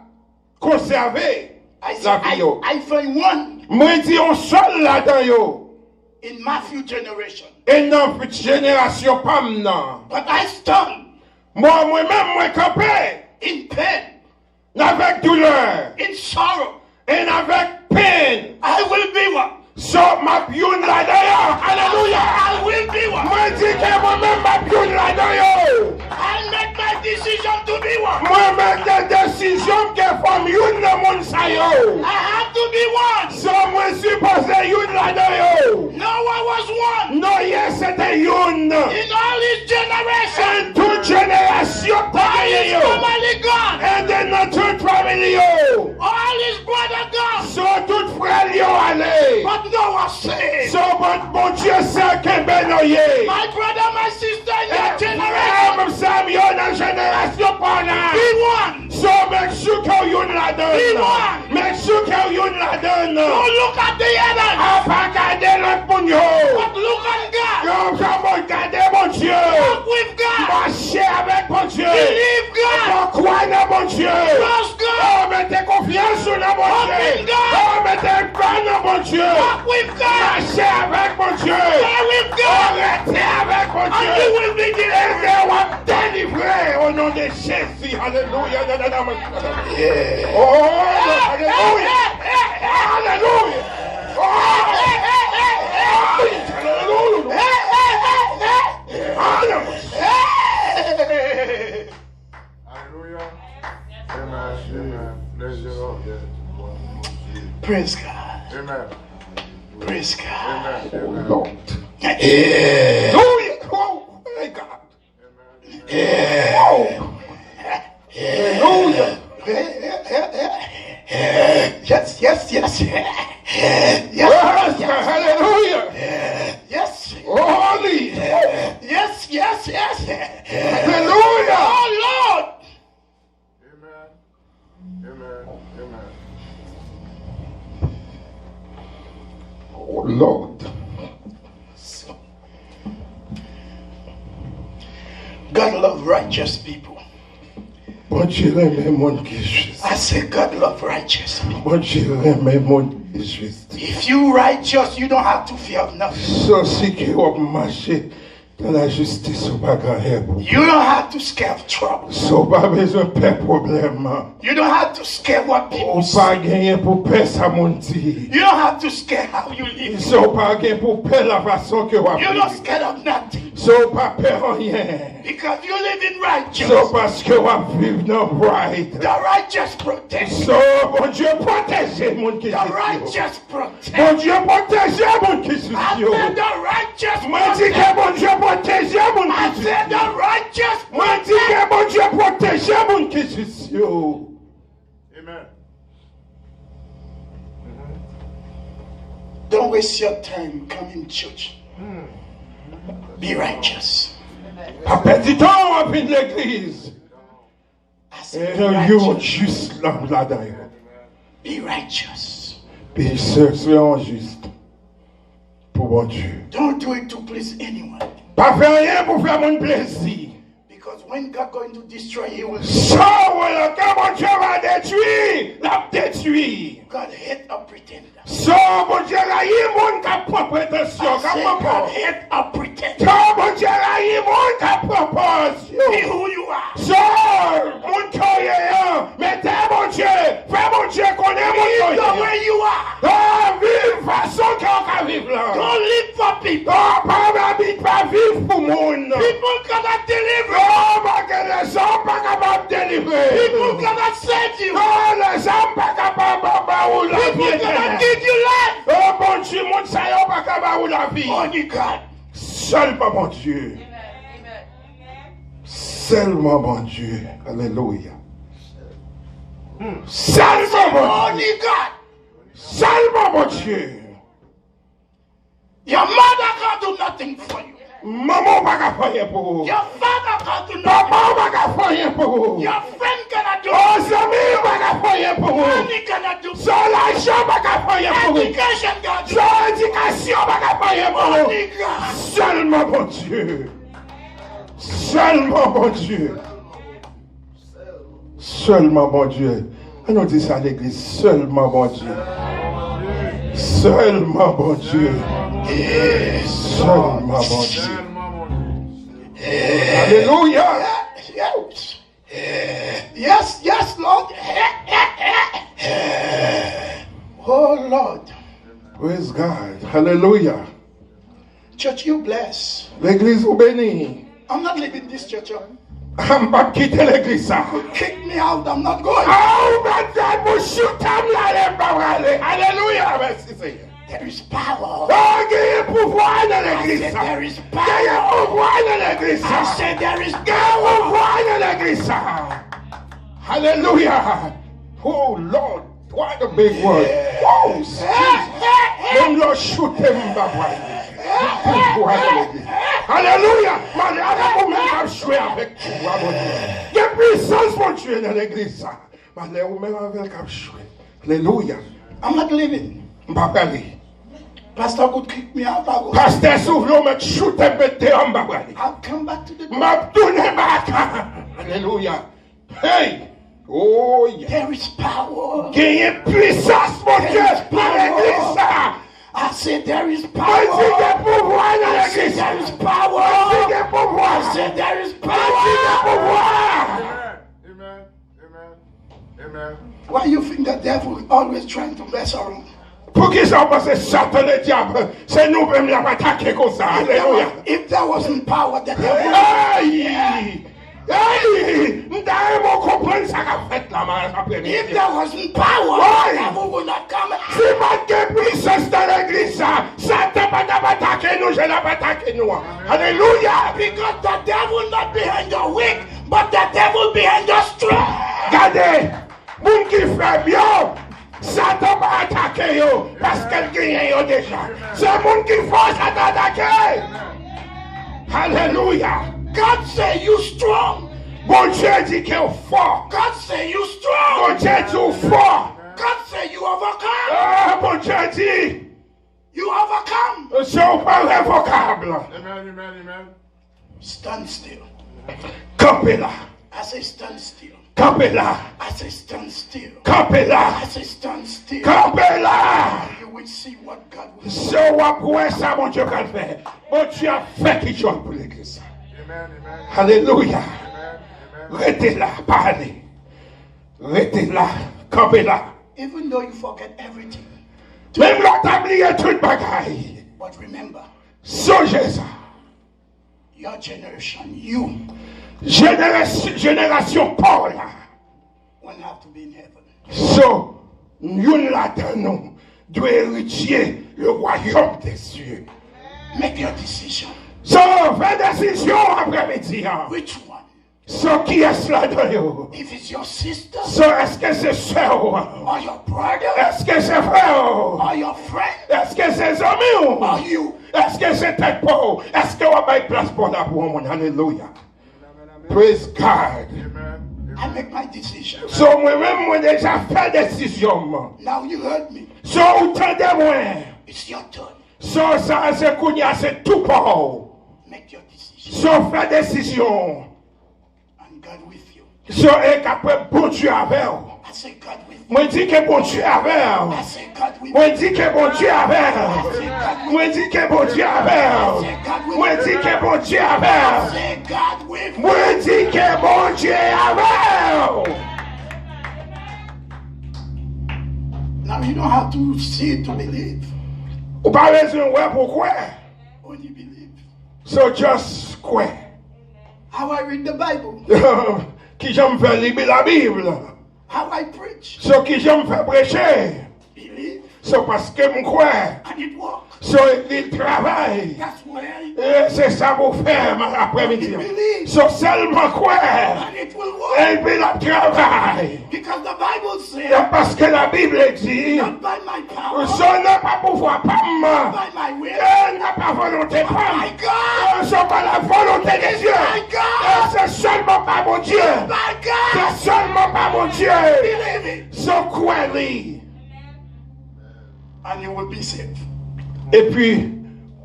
conservé I say, la vie yo. I find one Moi dis on seul là-dedans yo. in Matthew generation. Et dans toute génération pam nan. But I stand Moi-même moi campé in pain, avec douleur in sorrow. et avec peine. I will be one. So ma youn là-dedans yo. Alléluia. I will be one. Moi dis que moi-même ma youn là-dedans yo. I make my decision to be one. Moi make des décisions que femme youn dans mon sa yo. I have to be one. So moi supposé youn là-dedans yo. Noah was one. Non, yes, c'était youn. In all his generation, En toute génération all t'as his yo. family gone. Et de notre famille yo. All his brother gone. So tout frère yo allé. But Noah said, So bon Dieu sait que ben oye. my brother, my sister, in your generation, Même Sam yo dans génération pas là. be one. So make sure que youn la donne. Be one. Make sure que youn la donne. Don't look at the others, A pas garder l'autre moun yo. but look at God. Yo, comment garder mon Dieu. Walk with God. Marcher avec mon Dieu. Believe God. Croire dans mon Dieu. Trust God. Oh, mettez confiance dans mon Walk Dieu. with God. Oh, mettez foi dans mon Dieu. Walk with God. Marchez avec mon Dieu. Stay with God. Arrêtez avec mon And Dieu. you will be Et delivered. je vais délivrer au nom de Jésus. Alléluia. Oh, alléluia. Alléluia. Oh, Hallelujah. Amen. Amen. Praise the Lord. Praise God. Amen. Praise God. Amen. Lord. Hallelujah. Oh, thank God. Oh. Hallelujah. Yes, yes, yes. Yes, Yes, hallelujah. yes. Holy. Yes, yes, yes. Hallelujah. Oh, Lord. Amen. Amen. Amen. Oh, Lord. God loves righteous people. Bon Dieu aime monde qui est juste. I say God loves righteous people. Bon Dieu aime monde qui est juste. If you righteous, you don't have to fear of nothing. So si que vous marchez Dans la justice, ou pas gagner. You don't have to scare of trouble. So pas besoin de peur problème. You don't have to scare what people Ou say. pas gagner pour peur ça mon dit. You don't have to scare how you live. So pas gagner pour peur la façon que vous You're not vivez. scared of nothing. So pas peur rien. Because you live in righteousness. So parce que vous vivez dans right. The righteous protect. So mon Dieu protège mon qui The est righteous protect. Mon Dieu protège mon qui est I said the righteous Moi dis protect. que mon Dieu protège mon I qui est said the righteous Moi dis protect. que mon Dieu protège mon qui est Amen. Don't waste your time coming to church. Be righteous. Pas perdre du temps à venir de l'église. I Et said un be lieu righteous. juste là-dedans. Be righteous. Puis soyons justes pour mon Dieu. Don't do it to please anyone. Pas faire rien pour faire mon plaisir. Because when God going to destroy, He will. Ça, voilà, quand mon Dieu va détruire, l'a détruit. God hate a pretender. Ça, mon Dieu, là, il y a monde qui a pas prétention, I qui a said pas God peur. hate a pretender. Ça, mon Dieu, là, il y a monde qui a pas Be prétention. who you are. Ça, mon Dieu, mettez mon Dieu, fais mon Dieu connaît mon Live Dieu. the way you are. Ah, vive façon qu'on va vivre là. Don't live for people. Ah, pas vivre pour monde. People cannot deliver. Oh, parce que les hommes pas capables de délivrer. People cannot save you. Oh, les hommes pas capables de la People vie. cannot give you life. Oh, mon Dieu, mon ça y est, pas capable de la vie. Only God. Seulement mon Dieu. Seulement mon Dieu. Alléluia. Seulement mon Dieu. Only God. Seulement mon Dieu. Your mother can't do nothing for you. Maman pas capable de faire pour vous. Your father can't do nothing. Papa pas capable de faire pour vous. Your friend cannot do Oh, nothing. amis pas capable de faire pour vous. Money cannot do Sans l'argent pas capable de faire pour vous. Education cannot do Sans éducation pas capable de faire pour vous. Only God. Seulement mon Dieu. Seulement mon Dieu. Seulement mon Dieu. On nous dit ça à l'église. Seulement mon Dieu. Seulement mon Dieu. Seulement mon Dieu. Alléluia. Yes. Yes, yes, Lord. Oh, Lord. Praise God. Alléluia. Church, you bless. L'église vous bénit. I'm not leaving this church. On va quitter l'église ça. Kick me out. I'm not going. Oh, madame, mon chutam là, alléluia. Merci Seigneur. There is power. Oh, il y a pouvoir dans I l'église said ça. there is Il y a power. pouvoir dans l'église I ça. said there is Il y a power. pouvoir dans l'église ça. Alléluia. Oh Lord, what a big word. Oh, Jesus. Même le shooter m'baboie. Pouvoir dans l'église. Alléluia. Madame, vous même pas jouer avec pouvoir, mon Dieu. Il y a puissance, mon Dieu, dans l'église ça. Madame, vous même avec cap jouer. Alléluia. I'm not leaving. M'baboie. Pastor could kick me out. I'll go. Pasteur Souvlon me shooter bête en m'baboie. I'll come back to the door. M'a tourné back. Alléluia. Hey. Oh, yeah. There is power. Gagne puissance, mon Dieu, dans l'église ça. I said there is Moi, j'ai power. des pouvoirs dans I said l'église. there is Moi, power. j'ai des pouvoirs. I said there is Moi, j'ai des power. pouvoirs. Amen. Amen. Amen. Why you think the devil always trying to mess around? Pour qui ça passe Satan le diable? C'est nous-mêmes qui avons attaqué comme ça. Alléluia. If there wasn't power, the devil. Hey! Hey! M'dare mon comprendre ça qu'a fait là, ma après-midi. If there wasn't power, Why? the devil would not come. C'est pas de puissance dans l'église ça. Satan va pas attaquer nous, je l'ai pas attaqué nous. Alléluia. Because the devil not behind the weak, but the devil behind the strong. Regardez, moun qui fait bien, Satan va attaquer yo, parce qu'elle gagne yo déjà. C'est moun qui force à t'attaquer. Alléluia. God say you strong. Bon Dieu dit qu'il est fort. God say you strong. Bon Dieu dit fort. God say you overcome. Ah, bon Dieu dit, You overcome. c'est pas révocable. Amen. Amen. Amen. Stand still. Campez là. I say stand still. Campez là. I say stand still. Campez là. I say stand still. Campez là. You will see what God will do. So après ça, mon Dieu, qu'elle fait. Mon Dieu a fait quelque chose pour l'église. Amen, amen. Alléluia. Amen, amen. Restez là, parlez. Restez là, campez là. Even though you forget everything. Même l'autre a oublié toute bagaille. But remember, Songez ça. your generation, you, Génération Paul là. will have to be in heaven. So, nous là-dedans, nous devons hériter le royaume des cieux. Make your decision. So, fais décision après-midi. Hein. Which one? So, qui est-ce là-dedans? If it's your sister, So, est-ce que c'est soeur? or your brother, Est-ce que c'est frère? or your friend, Est-ce que c'est amis? or you. Est-ce que c'est tête pour? Est-ce qu'on va mettre place pour la pour mon Alléluia. Praise God. Amen. I make my decision. So, moi-même, moi déjà fait décision. Now you heard me. So, autant de moi. It's your turn. So, ça, c'est qu'on y a, c'est tout pour. Make your decision. So, fait décision. And God with you. So, et qu'après, bon Dieu avec. I say God with you. Moi, dis que bon Dieu I avec. say God with Moi, you. dis que bon Dieu avec. Moi, dis que bon Dieu avec. Moi, dis que bon Dieu avec. Say God with you. Moi, dis que bon Dieu avec. Now you don't have to see it to believe. Ou pas besoin, ouais, pourquoi? Only believe. So, just quoi? How I read the Bible. Qui j'aime faire lire la Bible. How I preach. So, qui j'aime faire prêcher. Believe. So, parce que je crois. And it works. So, il travaille. That's why Et c'est ça pour faire après-midi. So, seulement quoi? and it will work. Elle fait le travail. Because the Bible Et says, parce que la Bible dit, not by my power, ça n'a pas pouvoir pas moi. by my will, Elle n'a pas volonté pas. by God, Ce n'est pas la volonté de Dieu. by Et God, c'est seulement pas mon Dieu. by God. C'est seulement pas mon Dieu. Believe it. So, quoi, lui? And you will be saved. Et puis,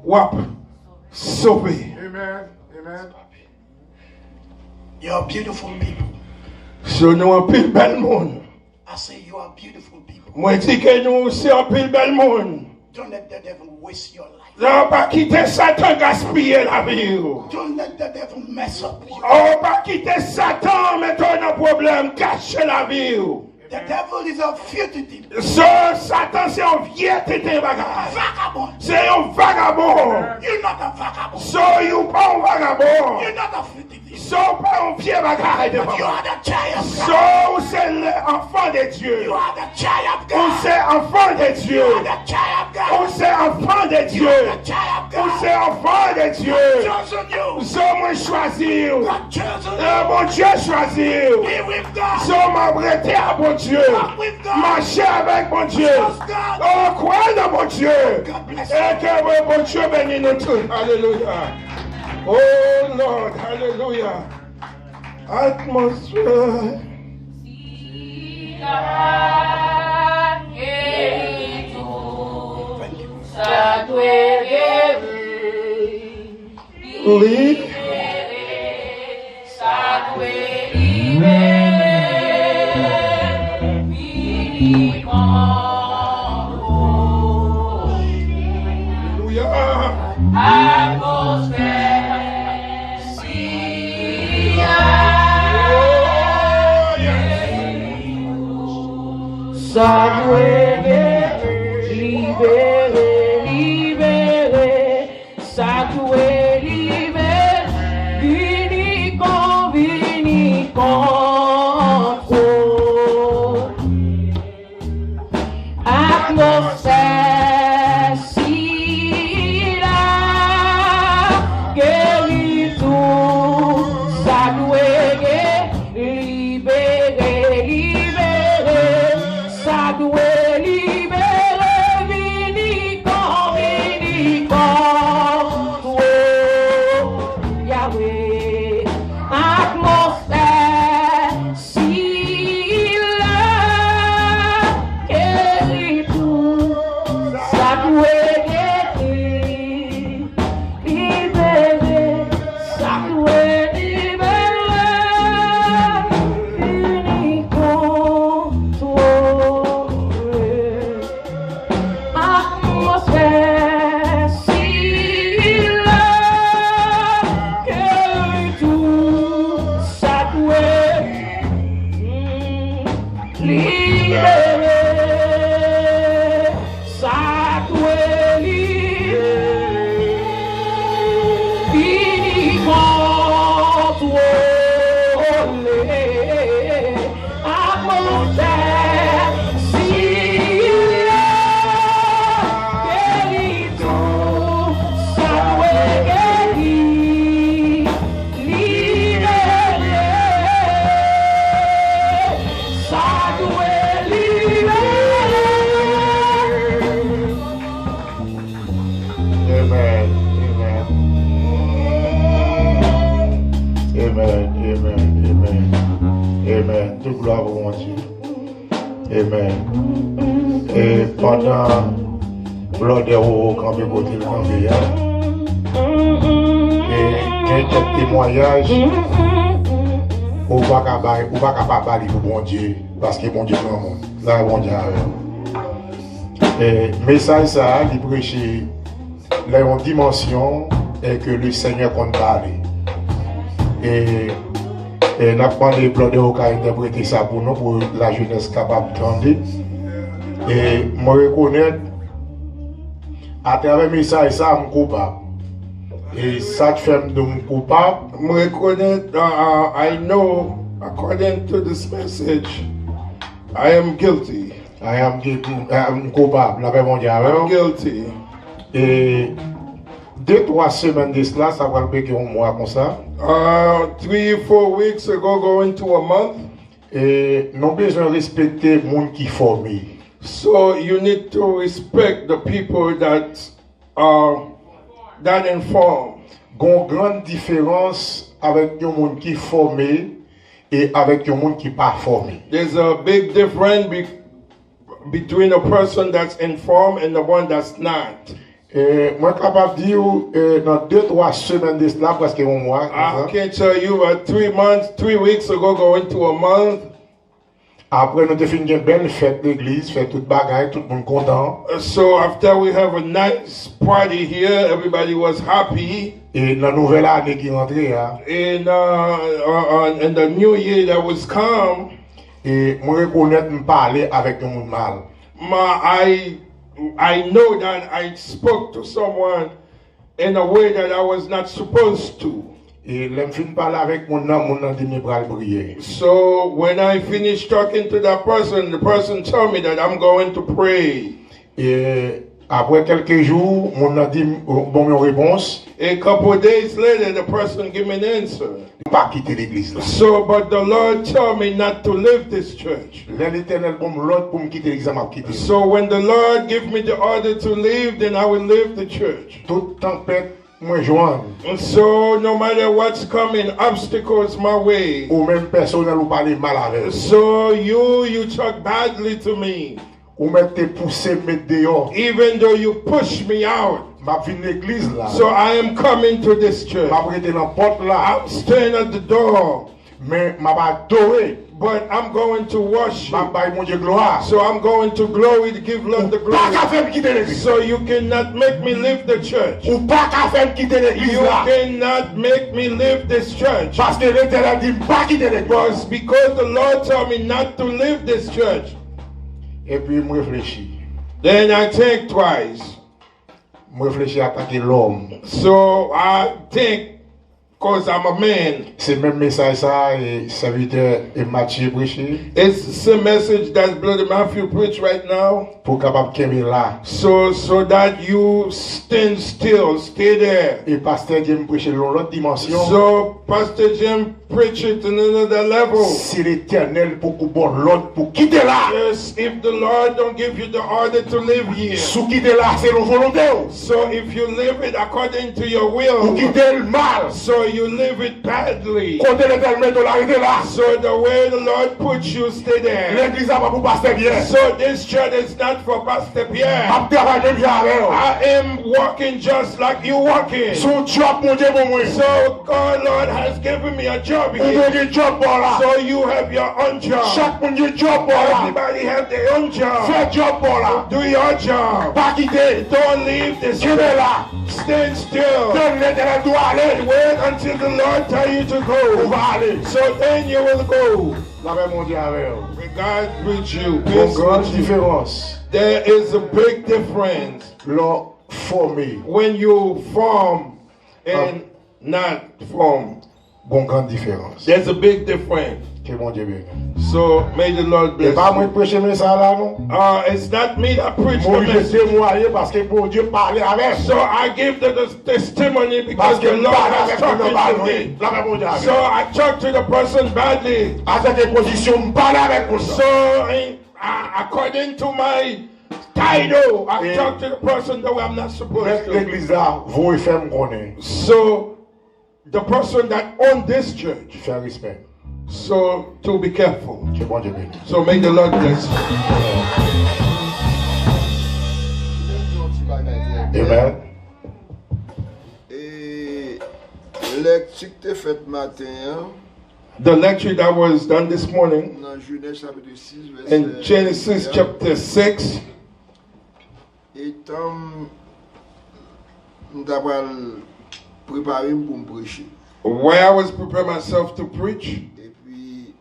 wap, sauvé. Amen. Amen. You're beautiful people. So, nous, un pile bel monde. I say you are beautiful people. Moi, dis que nous, c'est un pile bel monde. Don't let the devil waste your life. On pas quitter Satan gaspiller la vie. Don't let the devil mess up you. On pas quitter Satan mettre un problème, gâcher la vie. The devil is a fugitive, So, Satan, c'est un vieux tété bagage. vagabond. C'est un vagabond. You're not a vagabond. So, you pas un vagabond. You're not a fugitive. So, pas un vieux bagage de You bagage. are the child of God. So, c'est l'enfant de Dieu. You are the child of Ou God. c'est enfant de Dieu. You are the child of Ou God. c'est enfant de Dieu. The child of Ou God. c'est enfant de Dieu. Chosen you. So, moi choisi. God chosen you. Mon Dieu choisi. Be with God. So, m'abriter à mon Dieu. Walk with God. Marcher avec mon Dieu. Trust God. Oh, croire dans mon Dieu. God bless Et you. que mon Dieu bénisse nous tous. Alléluia. Oh Lord, Alléluia. Atmosphère. Lead. Hallelujah. Oh, yes. Saluez, libérez, libérez, saluez, libérez, vini con trop. Atmosphère, si la guérit tout, saluez, libérez, libérez, saluez, libérez. gloire pour mon Dieu. Amen. Et pendant l'ordre au campé côté le campé, et quelques témoignages, on va pas parler pour bon Dieu, parce que bon Dieu est dans le monde. Là, bon Dieu et message ça, il prêche là une dimension et que le Seigneur compte parler. Et n'a pas demandé Claude Oka interpréter ça pour nous, pour la jeunesse capable d'entendre. Et moi reconnaître à travers le message ça, je suis coupable. Et ça fait de mon coupable. Je reconnais, I know, according to this message, I am guilty. I am coupable. La paix mondiale. I'm guilty. Et 2-3 semaines de cela, ça va le un mois comme ça. 3-4 weeks ago, going to a month. Et nous avons besoin de respecter les gens qui forment. So you need to respect the people that inform. Il y a une grande différence avec les gens qui forment et avec les gens qui ne sont pas formés. There's a big difference between a person that's informed and the one that's not. Moi, je suis capable de dire dans 2-3 semaines de cela, presque un mois. I can't tell you, but 3 weeks ago, going to a month. Après, nous avons fait une belle fête d'église, fait toute bagaille, tout le monde content. So after we have a nice party here, everybody was happy. Et la nouvelle année qui est rentrée, In the new year that was come, et moi reconnaître me parler avec le monde mal. I know that I spoke to someone in a way that I was not supposed to. Et là, je parler avec mon nom dit me bral briller. So when I finished talking to that person, the person told me that I'm going to pray. Et après quelques jours, mon nom dit bon une réponse. A couple of days later, the person gave me an answer. Pas quitter l'église là. So, but the Lord told me not to leave this church. L'Éternel bon l'autre pour me quitter l'église m'a quitter. So when the Lord give me the order to leave, then I will leave the church. Toute tempête moi joindre. And so no matter what's coming, obstacles my way. Ou même personnel ou parler mal avec. So you talk badly to me. Ou même te pousser mettre dehors. Even though you push me out. M'a vinn l'église là. So I am coming to this church. M'a prêté dans porte là. I'm staying at the door. Mais m'a pas adoré. But I'm going to worship. M'a bail mon Dieu gloire. So I'm going to glory to give Lord the Pas qu'à glory. faire quitter l'église. So you cannot make me leave the church. Ou pas qu'à faire quitter l'église You là. cannot make me leave this church. Parce que l'Éternel dit pas quitter l'église. Because the Lord told me not to leave this church. Et puis je réfléchis. Then I think twice. Je réfléchis à attaquer l'homme. So I think, because I'm a man, C'est même message ça et serviteur et Mathieu prêché it's the same message that Brother Matthew preached right now. pour capable kembe là. So that you stand still, stay there. Et pasteur Jim prêché l'autre dimension. So Pastor Jim preached it in another level. C'est l'Éternel pour qu'on bon l'autre pour quitter là. Yes, if the Lord don't give you the order to live here. Sous quitter là, c'est le volonté. So if you live it according to your Ou will, quitter le mal. so you live it badly. Quand l'Éternel de l'arrêter là. So the way the Lord puts you, stay there. L'église a pas pour pasteur bien. So this church is not for Pastor Pierre. A travailler bien avec. I am walking just like you walking. Son job mon Dieu pour moi. So God, Lord, has given me a job Ou here. mon job pour là. So you have your own job. Chaque mon Dieu job pour là. Everybody have their own job. Fais job pour là. Do your job. Pas quitter. Don't leave this Quitter church. là. Stand still. Donne l'Éternel doit aller. Wait until the Lord tell you to On go. va aller. So then you will go. La paix mon Dieu avec. May God with you. Une Peace grande with you. différence. There is a big difference L'on formé. when you form and not form. Une grande différence. There's a big difference. Que mon Dieu bénisse. So may the Lord Et bless pas moi you. prêcher mais ça là non. It's not me that preach the Moi je message. témoigner parce que bon Dieu parlait avec. So I give the testimony Parce because que the Lord parle has avec talked le to mal. me. La paix mon Dieu avec. So I talk to the person badly. À cette position parle avec vous. So according to my title, I Yeah. talk to the person the way I'm not supposed to. L'église là, vous faire me connaître. So the person that owns this church, Faire respect. So to be careful. Que bon Dieu bénisse. So may the Lord bless you. Amen. Et lecture que tu fait matin The lecture that was done this morning dans Genèse chapitre 6 verset in Genesis chapter 6, étant d'avoir préparé pour me prêcher. where I was preparing myself to preach, Et puis,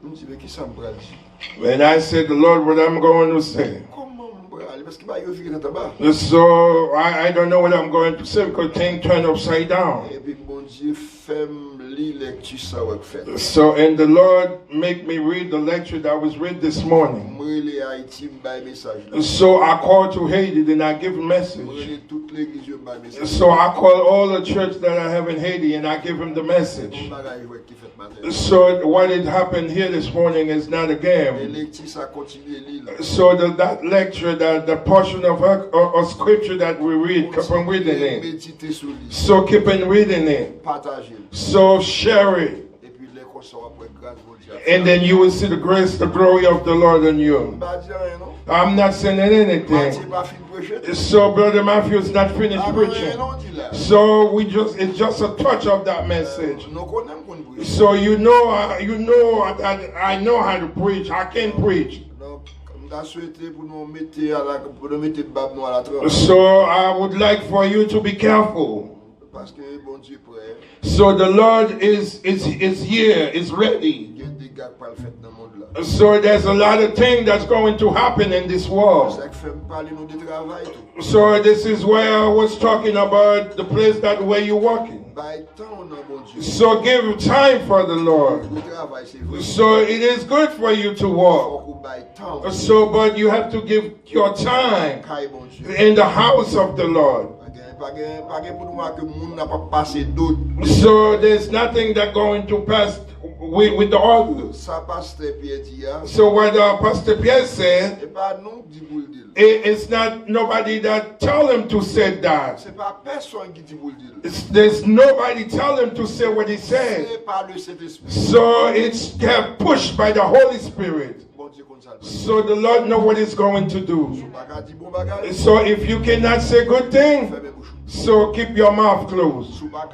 je me dis, mais qui ça me prend dire? and I said, the Lord, what I'm going to say. Comment me prend aller? Parce qu'il va y avoir dans tabac. So I don't know what I'm going to say because things turn upside down. Et puis, bon Dieu, fais-moi lire lecture ça ouais fait. So, and the Lord make me read the lecture that was read this morning. Moi les Haïti me bail message. So I call to Haiti and I give a Moi message. les toute l'église me bail message. So I call all the church that I have in Haiti and I give him the message. Mon bagage ouais qui fait matin. So what had happened here this morning is not a Et game. lecture ça continue lire. So that lecture, the portion of a scripture that we read, keep on reading it. Méditer sur lui. So keep on reading it. Partager. So share it. Et puis les conseils après grâce bon Dieu. And then you will see the grace, the glory of the Lord on you. Pas dire rien non. I'm not saying anything. Mathieu pas fin prêcher. So Brother Matthew is not finished Ah, preaching. non, dit là. So it's just a touch of that message. Nous connaissons qu'on prêche. So you know that I know how to preach. I can preach. Donc, on a souhaité pour nous mettre de bab nous à la trappe. So I would like for you to be careful. Parce que bon Dieu prêt. So the Lord is here, is ready. Il y a des gars qui parlent fait dans le monde là. So there's a lot of things that's going to happen in this world. Ça fait me parler nous de travail tout. So this is where I was talking about the place where you're working. By temps non bon Dieu. So give time for the Lord. Le travail c'est vrai. So it is good for you to Faut walk. qu'on by temps. So, but you have to give your time Caille bon Dieu. in the house of the Lord. Pas pour nous que monde n'a pas passé d'autres. So there's nothing that going to pass with the others. Ça passe Pierre dit. So what Pastor Pierre said, Et pas nous dit pour le dire. it's not nobody that tell him to say that. C'est pas personne qui dit pour le dire. There's nobody tell him to say what he said. C'est par le Saint-Esprit. So it's kept pushed by the Holy Spirit. Bon Dieu comme ça. So the Lord know what he's going to do. Pas dit bon bagage. So if you cannot say good thing, Fermez bouche. so keep your mouth closed. Sou pas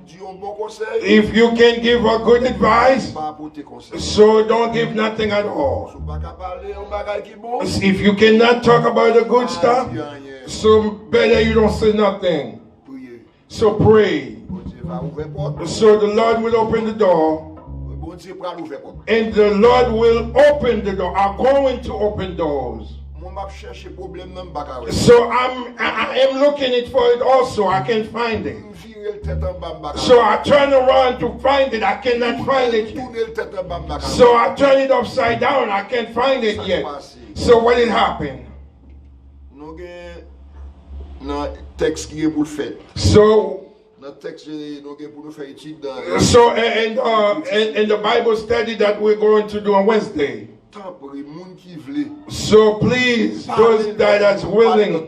dire un bon conseil. If you can give a good advice, Pas apporter conseil. so don't give nothing at all. Sou pas parler un bagage qui bon. If you cannot talk about the good stuff, Dis rien. so better you don't say nothing. Priez. So pray. Bon Dieu va ouvrir porte. So the Lord will open the door, Bon Dieu va ouvrir porte. and the Lord will open the door. I'm going to open doors. Moi m'a chercher problème dans bagage. So I am looking it for it also. I can't find it. Virer le tête en bas bagage. So I turn around to find it. I cannot find it yet. Tourner le tête en bas bagage. So I turn it upside down. I can't find it yet. So what did happen? Nous gen dans texte qui est pour le faire. So Dans texte nous gen pour nous faire étude dans and the Bible study that we're going to do on Wednesday. temps pour les monde qui veulent. So please, those that are willing,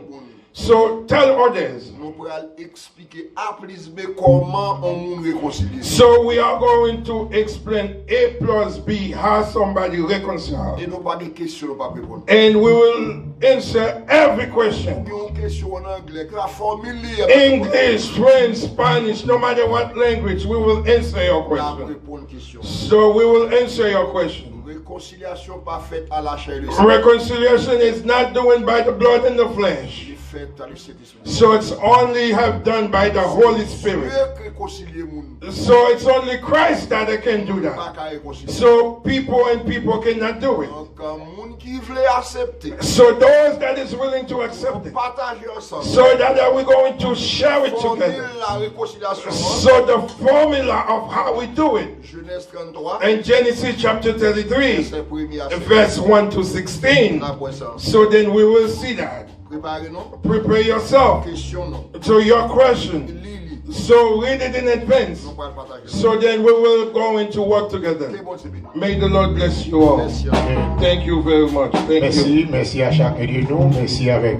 so tell others. Nous pourrons expliquer A plus B comment on monde réconcilie. So we are going to explain A plus B, how somebody reconcile. Et nous pas de questions, nous pas répondre. And we will answer every question. Une question en anglais, la formule English, French, Spanish, no matter what language, we will answer your la question. répondre question. So we will answer your question. Réconciliation pas faite à la chair et le sang. Reconciliation is not done by the blood and the flesh. C'est faite à le Saint-Esprit. So it's only have done by the Holy Spirit. Dieu réconcilier monde. So it's only Christ that can do Pas that. qu'à réconcilier. So people cannot do it. Donc monde qui veut accepter. So those that is willing to accept it. Partager ensemble. So that we're going to share it Formule together. la réconciliation. So the formula of how we do it Genèse 33. in Genesis chapter 33, C'est premier à verse 1 to 16. Après ça. So then we will see that. Préparez-nous. Prepare yourself Question non. to your question. Lili. So read it in advance. Nous pas partager. So then we will go into work together. C'est bon, c'est bien. May the Lord bless you all. Merci. Thank you very much. Thank you. Merci à chacun de nous. Merci avec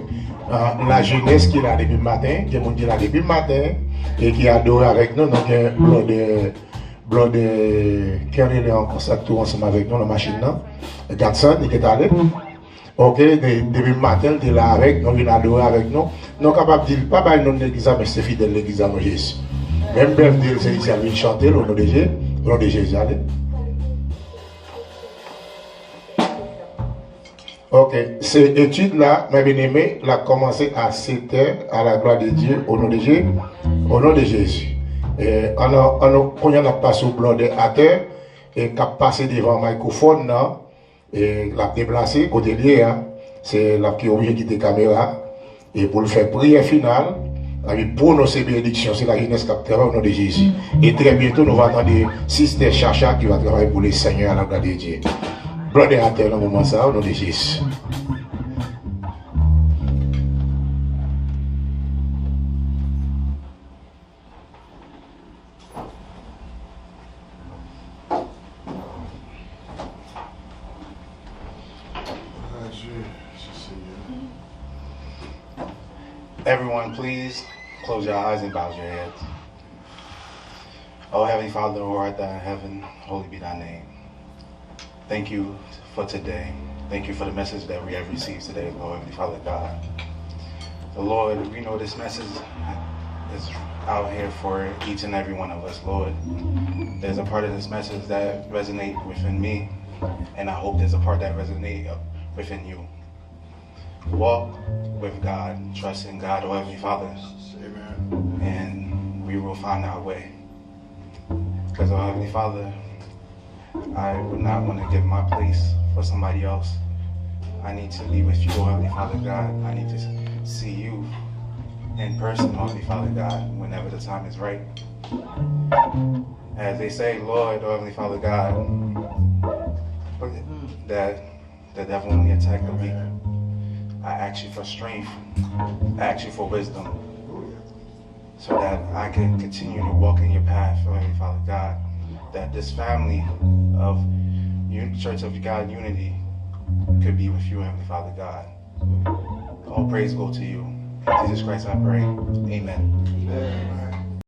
la jeunesse qui est là depuis le matin, qui est là depuis le matin et qui adore avec nous. Donc, Blonde Kerry est en contact ensemble avec nous dans la machine. Gatson, il est allé. Ok, depuis le matin, il est là avec nous, il est adoré avec nous. Nous sommes capables de dire, pas mal de l'église, mais c'est fidèle l'église à Jésus. Même birthday, c'est ici, il chanter au nom de Jésus. Au nom de Jésus, allez. Ok, cette étude-là, mes bien-aimés, l'a commencé à 7 heures, à la gloire de Dieu, au nom de Jésus. Au nom de Jésus. Et quand on a passé au blanc à terre, et qu'on a passé devant le microphone, et l'a déplacé, côté lié, c'est là qui est obligé de quitter la caméra, et pour le faire prière finale, pour nos bénédictions, c'est la jeunesse qui travaille au nom de Jésus. Et très bientôt, nous allons entendre Sister Chacha qui va travailler pour les Seigneurs à la gloire de Dieu. Blanc à terre, dans le moment ça, au nom de Jésus. Everyone, please close your eyes and bow your heads. Oh, Heavenly Father, who art thou in heaven, holy be thy name. Thank you for today. Thank you for the message that we have received today, Lord, Heavenly Father God. So, Lord, we know this message is out here for each and every one of us, Lord. There's a part of this message that resonates within me, and I hope there's a part that resonates within you. Walk with God, trust in God, oh Heavenly Father, and we will find our way. Because, oh Heavenly Father, I would not want to give my place for somebody else. I need to be with you, oh Heavenly Father God. I need to see you in person, oh Heavenly Father God, whenever the time is right. As they say, Lord, oh Heavenly Father God, that the devil only attacked the weak. I ask you for strength. I ask you for wisdom, so that I can continue to walk in your path, oh Heavenly Father God. That this family of Church of God Unity could be with you, Heavenly Father God. All praise go to you. In Jesus Christ I pray. Amen.